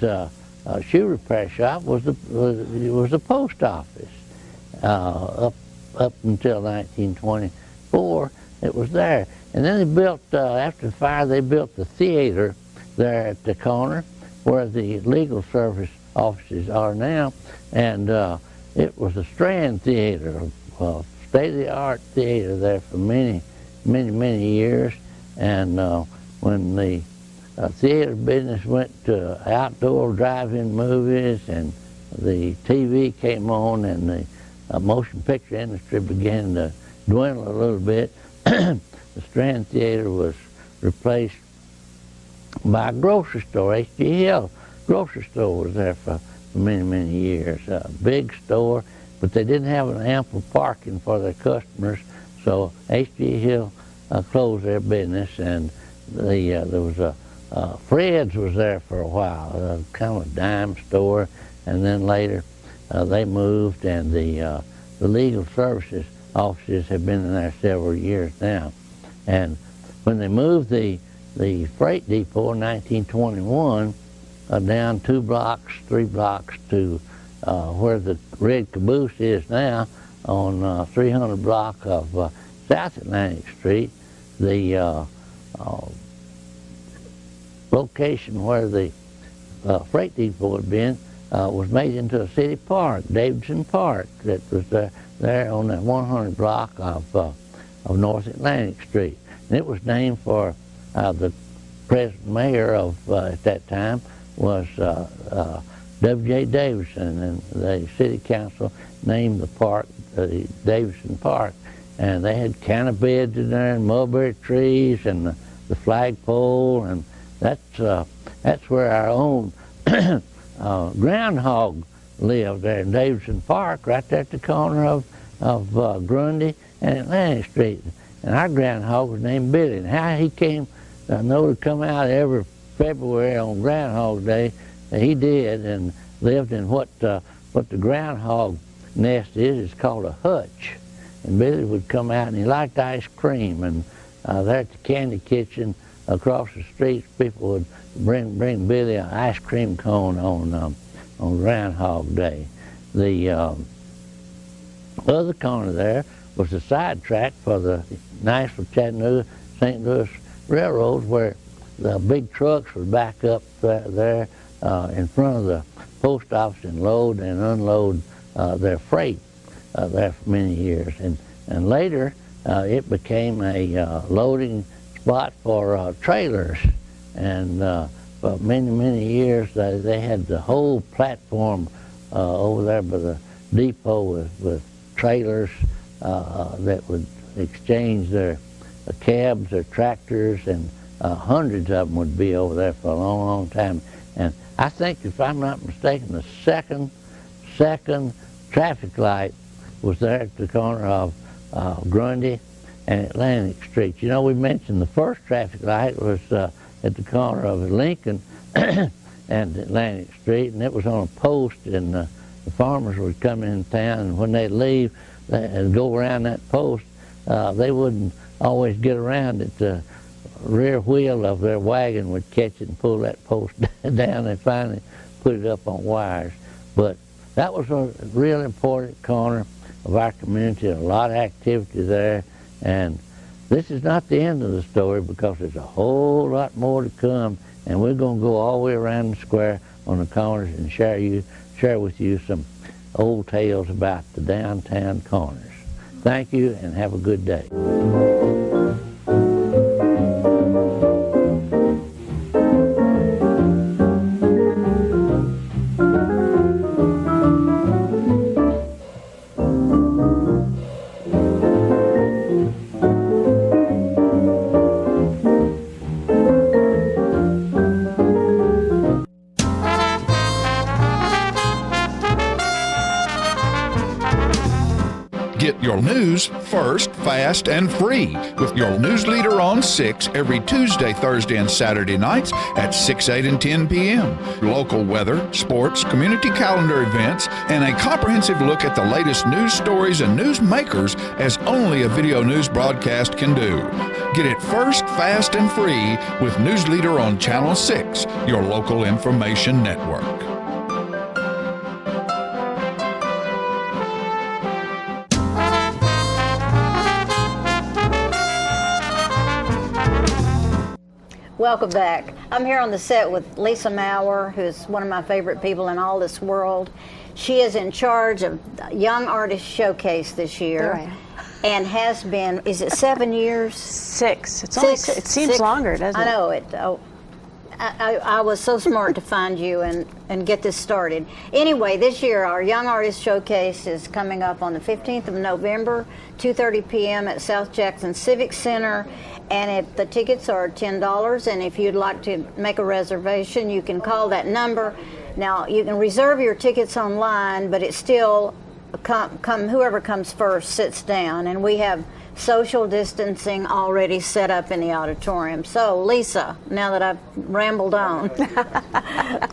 shoe repair shop was the post office. Up until 1924, it was there. And then they built, after the fire, they built the theater there at the corner where the legal service offices are now. And it was a Strand Theater, a state-of-the-art theater there for many, many, many years. And when the theater business went to outdoor drive-in movies and the TV came on and the motion picture industry began to dwindle a little bit, the Strand Theater was replaced by a grocery store. H.G. Hill grocery store was there for many, many years. A big store, but they didn't have an ample parking for their customers, so H.G. Hill closed their business, and there was a Fred's was there for a while, kind of a dime store, and then later they moved, and the legal services offices have been in there several years now. And when they moved the freight depot in 1921 down 2 blocks, 3 blocks to where the red caboose is now on 300 block of South Atlantic Street, the location where the freight depot had been was made into a city park, Davidson Park, that was there on that 100 block of North Atlantic Street. And it was named for the present mayor of at that time was W.J. Davidson, and the city council named the park Davidson Park. And they had canna beds in there and mulberry trees and the flagpole, and that's where our own groundhog lived there in Davidson Park, right there at the corner of Grundy and Atlantic Street. And our groundhog was named Billy. And how he came to come out every February on Groundhog Day, he did, and lived in what the groundhog nest is. It's called a hutch. And Billy would come out, and he liked ice cream. And there at the Candy Kitchen across the street, people would bring Billy an ice cream cone on Groundhog Day. The other corner there was the sidetrack for the Nashville, Chattanooga, St. Louis railroads, where the big trucks would back up there in front of the post office and load and unload their freight there for many years. And later it became a loading spot for trailers. And for many years they had the whole platform over there by the depot with trailers that would exchange their cabs, their tractors, and hundreds of them would be over there for a long time. And I think, if I'm not mistaken, the second traffic light was there at the corner of Grundy and Atlantic Street. You know, we mentioned the first traffic light was at the corner of Lincoln and Atlantic Street, and it was on a post, and the farmers would come in town, and when they'd leave and go around that post, they wouldn't always get around it. The rear wheel of their wagon would catch it and pull that post down, and finally put it up on wires. But that was a real important corner of our community, a lot of activity there. And this is not the end of the story, because there's a whole lot more to come, and we're going to go all the way around the square on the corners and share with you some old tales about the downtown corners. Thank you, and have a good day. Get your news first, fast, and free with your news leader on 6 every Tuesday, Thursday, and Saturday nights at 6, 8, and 10 p.m. Local weather, sports, community calendar events, and a comprehensive look at the latest news stories and news makers as only a video news broadcast can do. Get it first, fast, and free with News Leader on Channel 6, your local information network. Welcome back. I'm here on the set with Lisa Maurer, who's one of my favorite people in all this world. She is in charge of Young Artist Showcase this year. Right. And has been, is it 7 years? 6. It's only, it seems longer, doesn't it? I know it. Oh, I was so smart to find you and get this started. Anyway, this year our Young Artist Showcase is coming up on the 15th of November, 2:30 p.m. at South Jackson Civic Center. And if the tickets are $10, and if you'd like to make a reservation, you can call that number. Now, you can reserve your tickets online, but it's still whoever comes first sits down, and we have social distancing already set up in the auditorium. So, Lisa, now that I've rambled on,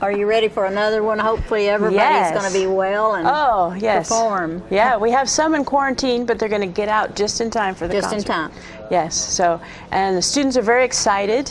are you ready for another one? Hopefully everybody's going to be well and perform. Yeah, we have some in quarantine, but they're going to get out just in time for the concert. Just in time. Yes, so, and the students are very excited.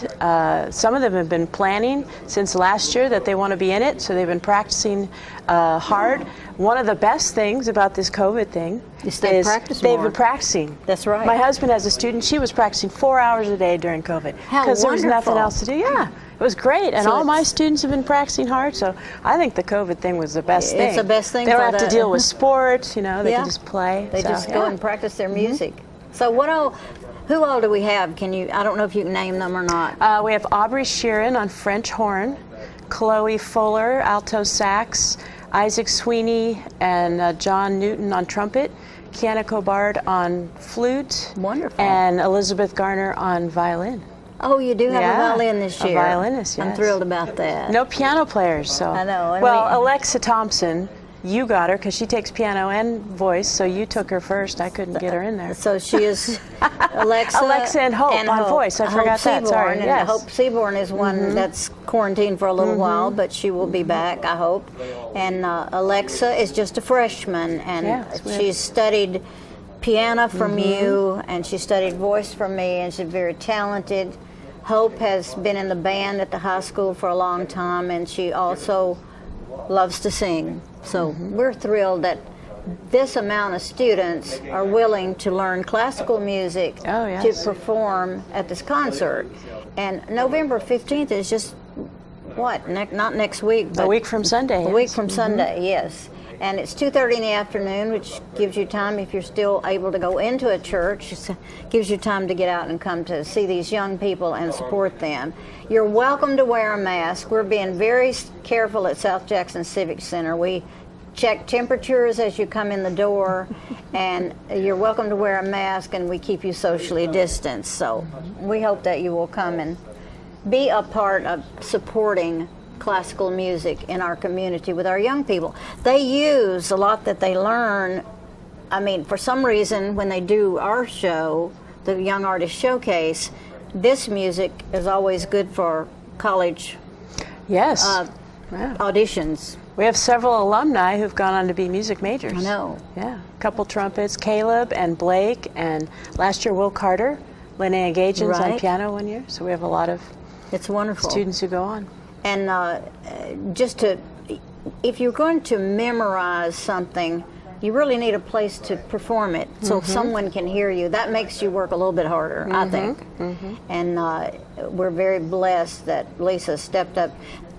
Some of them have been planning since last year that they want to be in it, so they've been practicing hard. One of the best things about this COVID thing is they've been practicing. That's right. My husband has a student, she was practicing 4 hours a day during COVID. Because there was nothing else to do. Yeah, it was great. And So all my students have been practicing hard, so I think the COVID thing was the best thing. It's the best thing. They don't have to deal with sports, they can just play. They just go and practice their music. So who all do we have? I don't know if you can name them or not. We have Aubrey Sheeran on French horn, Chloe Fuller, alto sax, Isaac Sweeney and John Newton on trumpet, Kiana Cobard on flute, wonderful, and Elizabeth Garner on violin. Oh, you do have a violin this year. A violinist, yes. I'm thrilled about that. No piano players, so. I know. Well, Alexa Thompson, you got her because she takes piano and voice, so you took her first. I couldn't get her in there. So she is Alexa and Hope on voice. I forgot that. Sorry. And Hope Seaborn is one that's quarantined for a little while, but she will be back, I hope. And Alexa is just a freshman, and she's studied piano from you, and she studied voice from me, and she's very talented. Hope has been in the band at the high school for a long time, and she also loves to sing. So we're thrilled that this amount of students are willing to learn classical music to perform at this concert. And November 15th is just, not next week, but a week from Sunday. A week from Sunday, yes. And it's 2:30 in the afternoon, which gives you time, if you're still able to go into a church, gives you time to get out and come to see these young people and support them. You're welcome to wear a mask. We're being very careful at South Jackson Civic Center. We check temperatures as you come in the door, and you're welcome to wear a mask, and we keep you socially distanced. So we hope that you will come and be a part of supporting classical music in our community with our young people. They use a lot that they learn. I mean, for some reason, when they do our show, the Young Artist Showcase, this music is always good for college auditions. We have several alumni who've gone on to be music majors. I know. Yeah. A couple trumpets, Caleb and Blake, and last year Will Carter, Linnea Gagens on piano one year. So we have a lot of students who go on. And if you're going to memorize something, you really need a place to perform it so someone can hear you. That makes you work a little bit harder, I think. And we're very blessed that Lisa stepped up.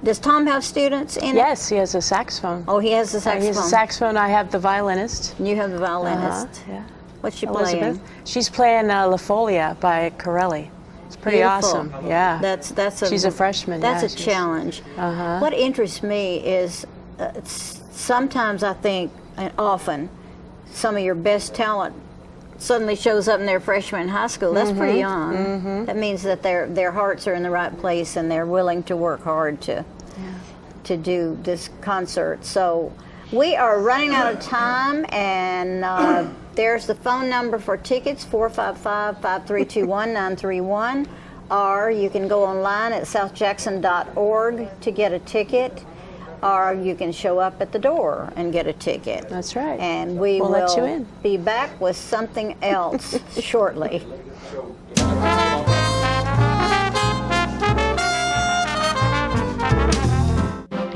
Does Tom have students in it? Yes, he has a saxophone. Oh, he has the saxophone. He has a saxophone. I have the violinist. You have the violinist. Yeah. What's she Elizabeth. playing? She's playing La Folia by Corelli. It's pretty awesome. Yeah. She's a freshman. That's a challenge. What interests me is sometimes I think, and often, some of your best talent suddenly shows up in their freshman in high school. That's pretty young. That means that their hearts are in the right place and they're willing to work hard to do this concert. So we are running out of time, and there's the phone number for tickets, 455-532-1931, or you can go online at southjackson.org to get a ticket, or you can show up at the door and get a ticket. That's right. And we'll let you in. Be back with something else shortly.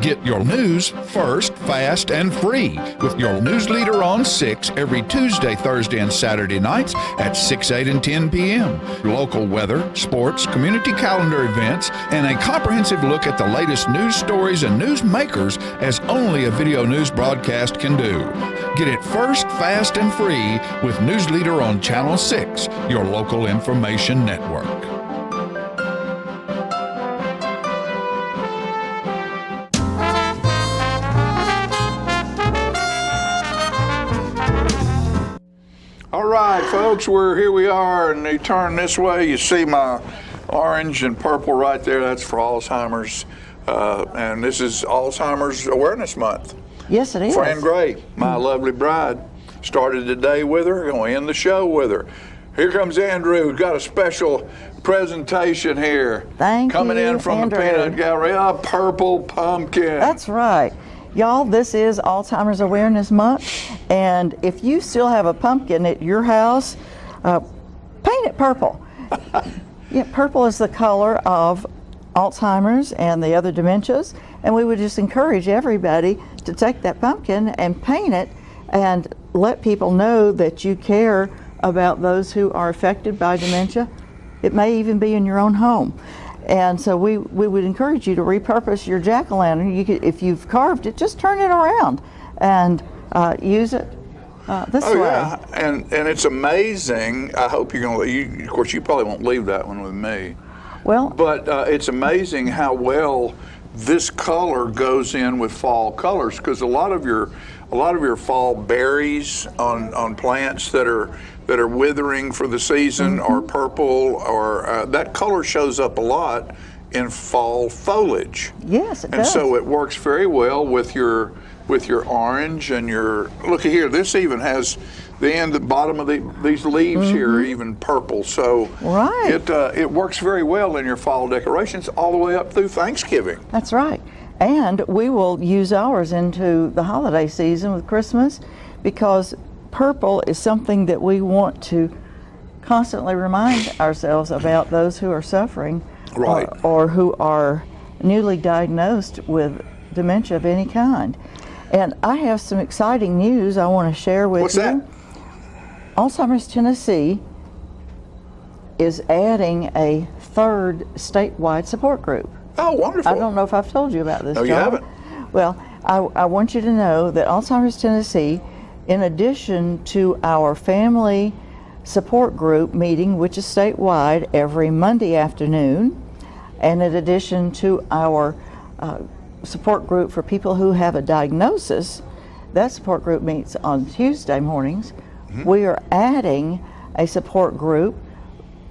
Get your news first, fast, and free with your news leader on 6 every Tuesday, Thursday, and Saturday nights at 6, 8, and 10 p.m. Local weather, sports, community calendar events, and a comprehensive look at the latest news stories and news makers as only a video news broadcast can do. Get it first, fast, and free with News Leader on Channel 6, your local information network. All right, folks, here we are, and you turn this way, you see my orange and purple right there. That's for Alzheimer's, and this is Alzheimer's Awareness Month. Yes, it is. Fran Gray, my lovely bride, started the day with her, going to end the show with her. Here comes Andrew, who's got a special presentation here. Coming in from Andrew. the Peanut Gallery, a purple pumpkin. That's right. Y'all, this is Alzheimer's Awareness Month, and if you still have a pumpkin at your house, paint it purple. Yeah, purple is the color of Alzheimer's and the other dementias, and we would just encourage everybody to take that pumpkin and paint it and let people know that you care about those who are affected by dementia. It may even be in your own home. And so we would encourage you to repurpose your jack-o'-lantern. You could, if you've carved it, just turn it around and use it this way. Yeah, and it's amazing. I hope you're going to, of course, you probably won't leave that one with me. Well, but it's amazing how well this color goes in with fall colors, because a lot of your fall berries on plants that are withering for the season are purple, or that color shows up a lot in fall foliage. Yes, it and does. so it works very well with your orange and your, look here, this even has the bottom of these leaves here are even purple. So it works very well in your fall decorations all the way up through Thanksgiving. That's right. And we will use ours into the holiday season with Christmas, because purple is something that we want to constantly remind ourselves about those who are suffering or who are newly diagnosed with dementia of any kind. And I have some exciting news I want to share with you. What's that? Alzheimer's Tennessee is adding a third statewide support group. Oh, wonderful. I don't know if I've told you about this, No, John. you haven't. Well, I want you to know that Alzheimer's Tennessee, in addition to our family support group meeting, which is statewide every Monday afternoon, and in addition to our support group for people who have a diagnosis, that support group meets on Tuesday mornings. We are adding a support group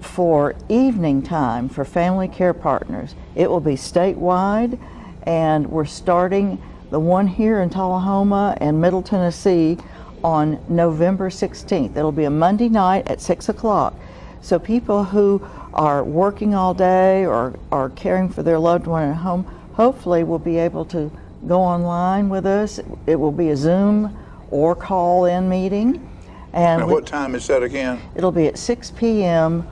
for evening time for family care partners. It will be statewide, and we're starting the one here in Tullahoma and Middle Tennessee on November 16th. It'll be a Monday night at 6 o'clock. So people who are working all day or are caring for their loved one at home hopefully will be able to go online with us. It will be a Zoom or call-in meeting. And what time is that again? It'll be at 6 p.m.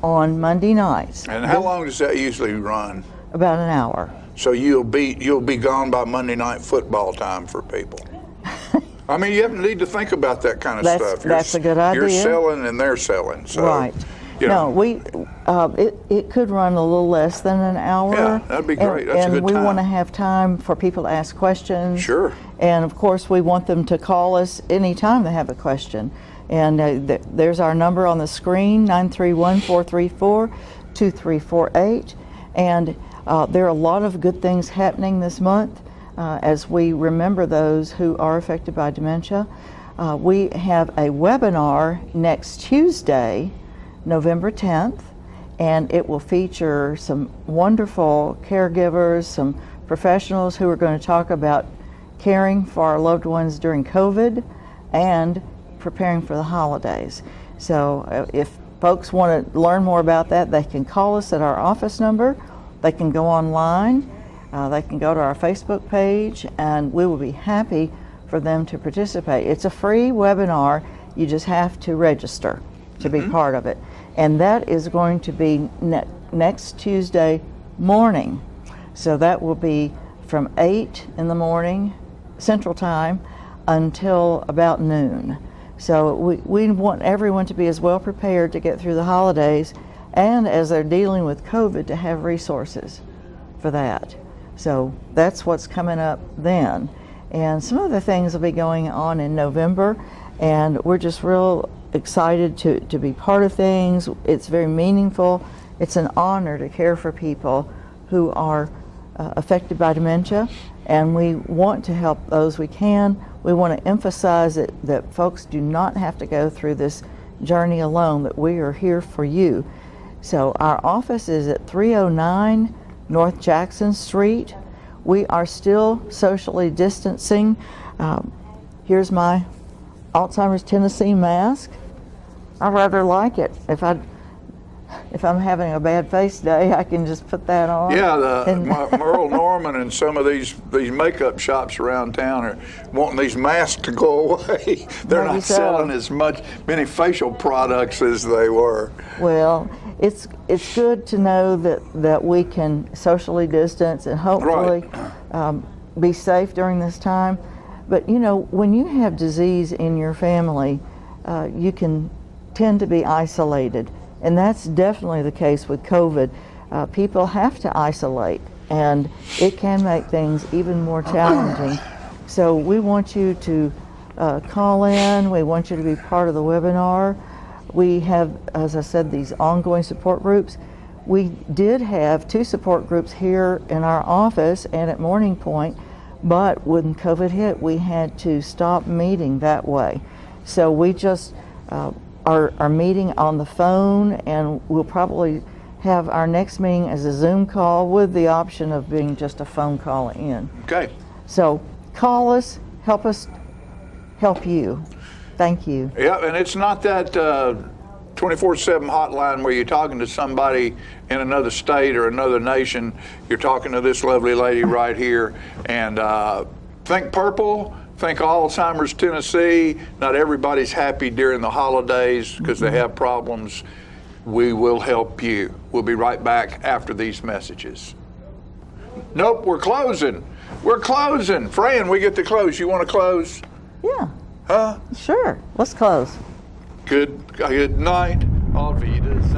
on Monday nights. And how long does that usually run? About an hour. So you'll be gone by Monday night football time for people. I mean, you need to think about that kind of stuff. That's a good idea. You're selling and they're selling. So, right. You know. No, it could run a little less than an hour. Yeah, that'd be great. That's a good And we time. want to have time for people to ask questions. Sure. And of course, we want them to call us anytime they have a question. And there's our number on the screen, 931-434-2348. And there are a lot of good things happening this month as we remember those who are affected by dementia. We have a webinar next Tuesday, November 10th, and it will feature some wonderful caregivers, some professionals who are going to talk about caring for our loved ones during COVID and preparing for the holidays. So if folks want to learn more about that, they can call us at our office number. They can go online. They can go to our Facebook page, and we will be happy for them to participate. It's a free webinar. You just have to register to be part of it. And that is going to be next Tuesday morning. So that will be from 8 in the morning Central Time until about noon. So we want everyone to be as well prepared to get through the holidays, and as they're dealing with COVID, to have resources for that. So that's what's coming up then. And some other things will be going on in November, and we're just real excited to be part of things. It's very meaningful. It's an honor to care for people who are affected by dementia, and we want to help those we can. We want to emphasize that folks do not have to go through this journey alone, that we are here for you. So our office is at 309 North Jackson Street. we are still socially distancing. Here's my Alzheimer's Tennessee mask. I rather like it. If I'm having a bad face day, I can just put that on. Yeah, Merle Norman and some of these makeup shops around town are wanting these masks to go away. They're not selling as many facial products as they were. Well, it's good to know that we can socially distance and hopefully be safe during this time. But you know, when you have disease in your family, you can tend to be isolated. And that's definitely the case with COVID. People have to isolate, and it can make things even more challenging. So we want you to call in. We want you to be part of the webinar. We have, as I said, these ongoing support groups. We did have 2 support groups here in our office and at Morning Point, but when COVID hit, we had to stop meeting that way. So we just are meeting on the phone, and we'll probably have our next meeting as a Zoom call with the option of being just a phone call in. Okay. So call us, help you. Thank you. Yeah, and it's not that 24/7 hotline where you're talking to somebody in another state or another nation. You're talking to this lovely lady right here. And think purple. Think Alzheimer's Tennessee. Not everybody's happy during the holidays because they have problems. We will help you. We'll be right back after these messages. Nope, we're closing. We're closing. Fran, we get to close. You want to close? Yeah. Huh? Sure. Let's close. Good night. Auf Wiedersehen.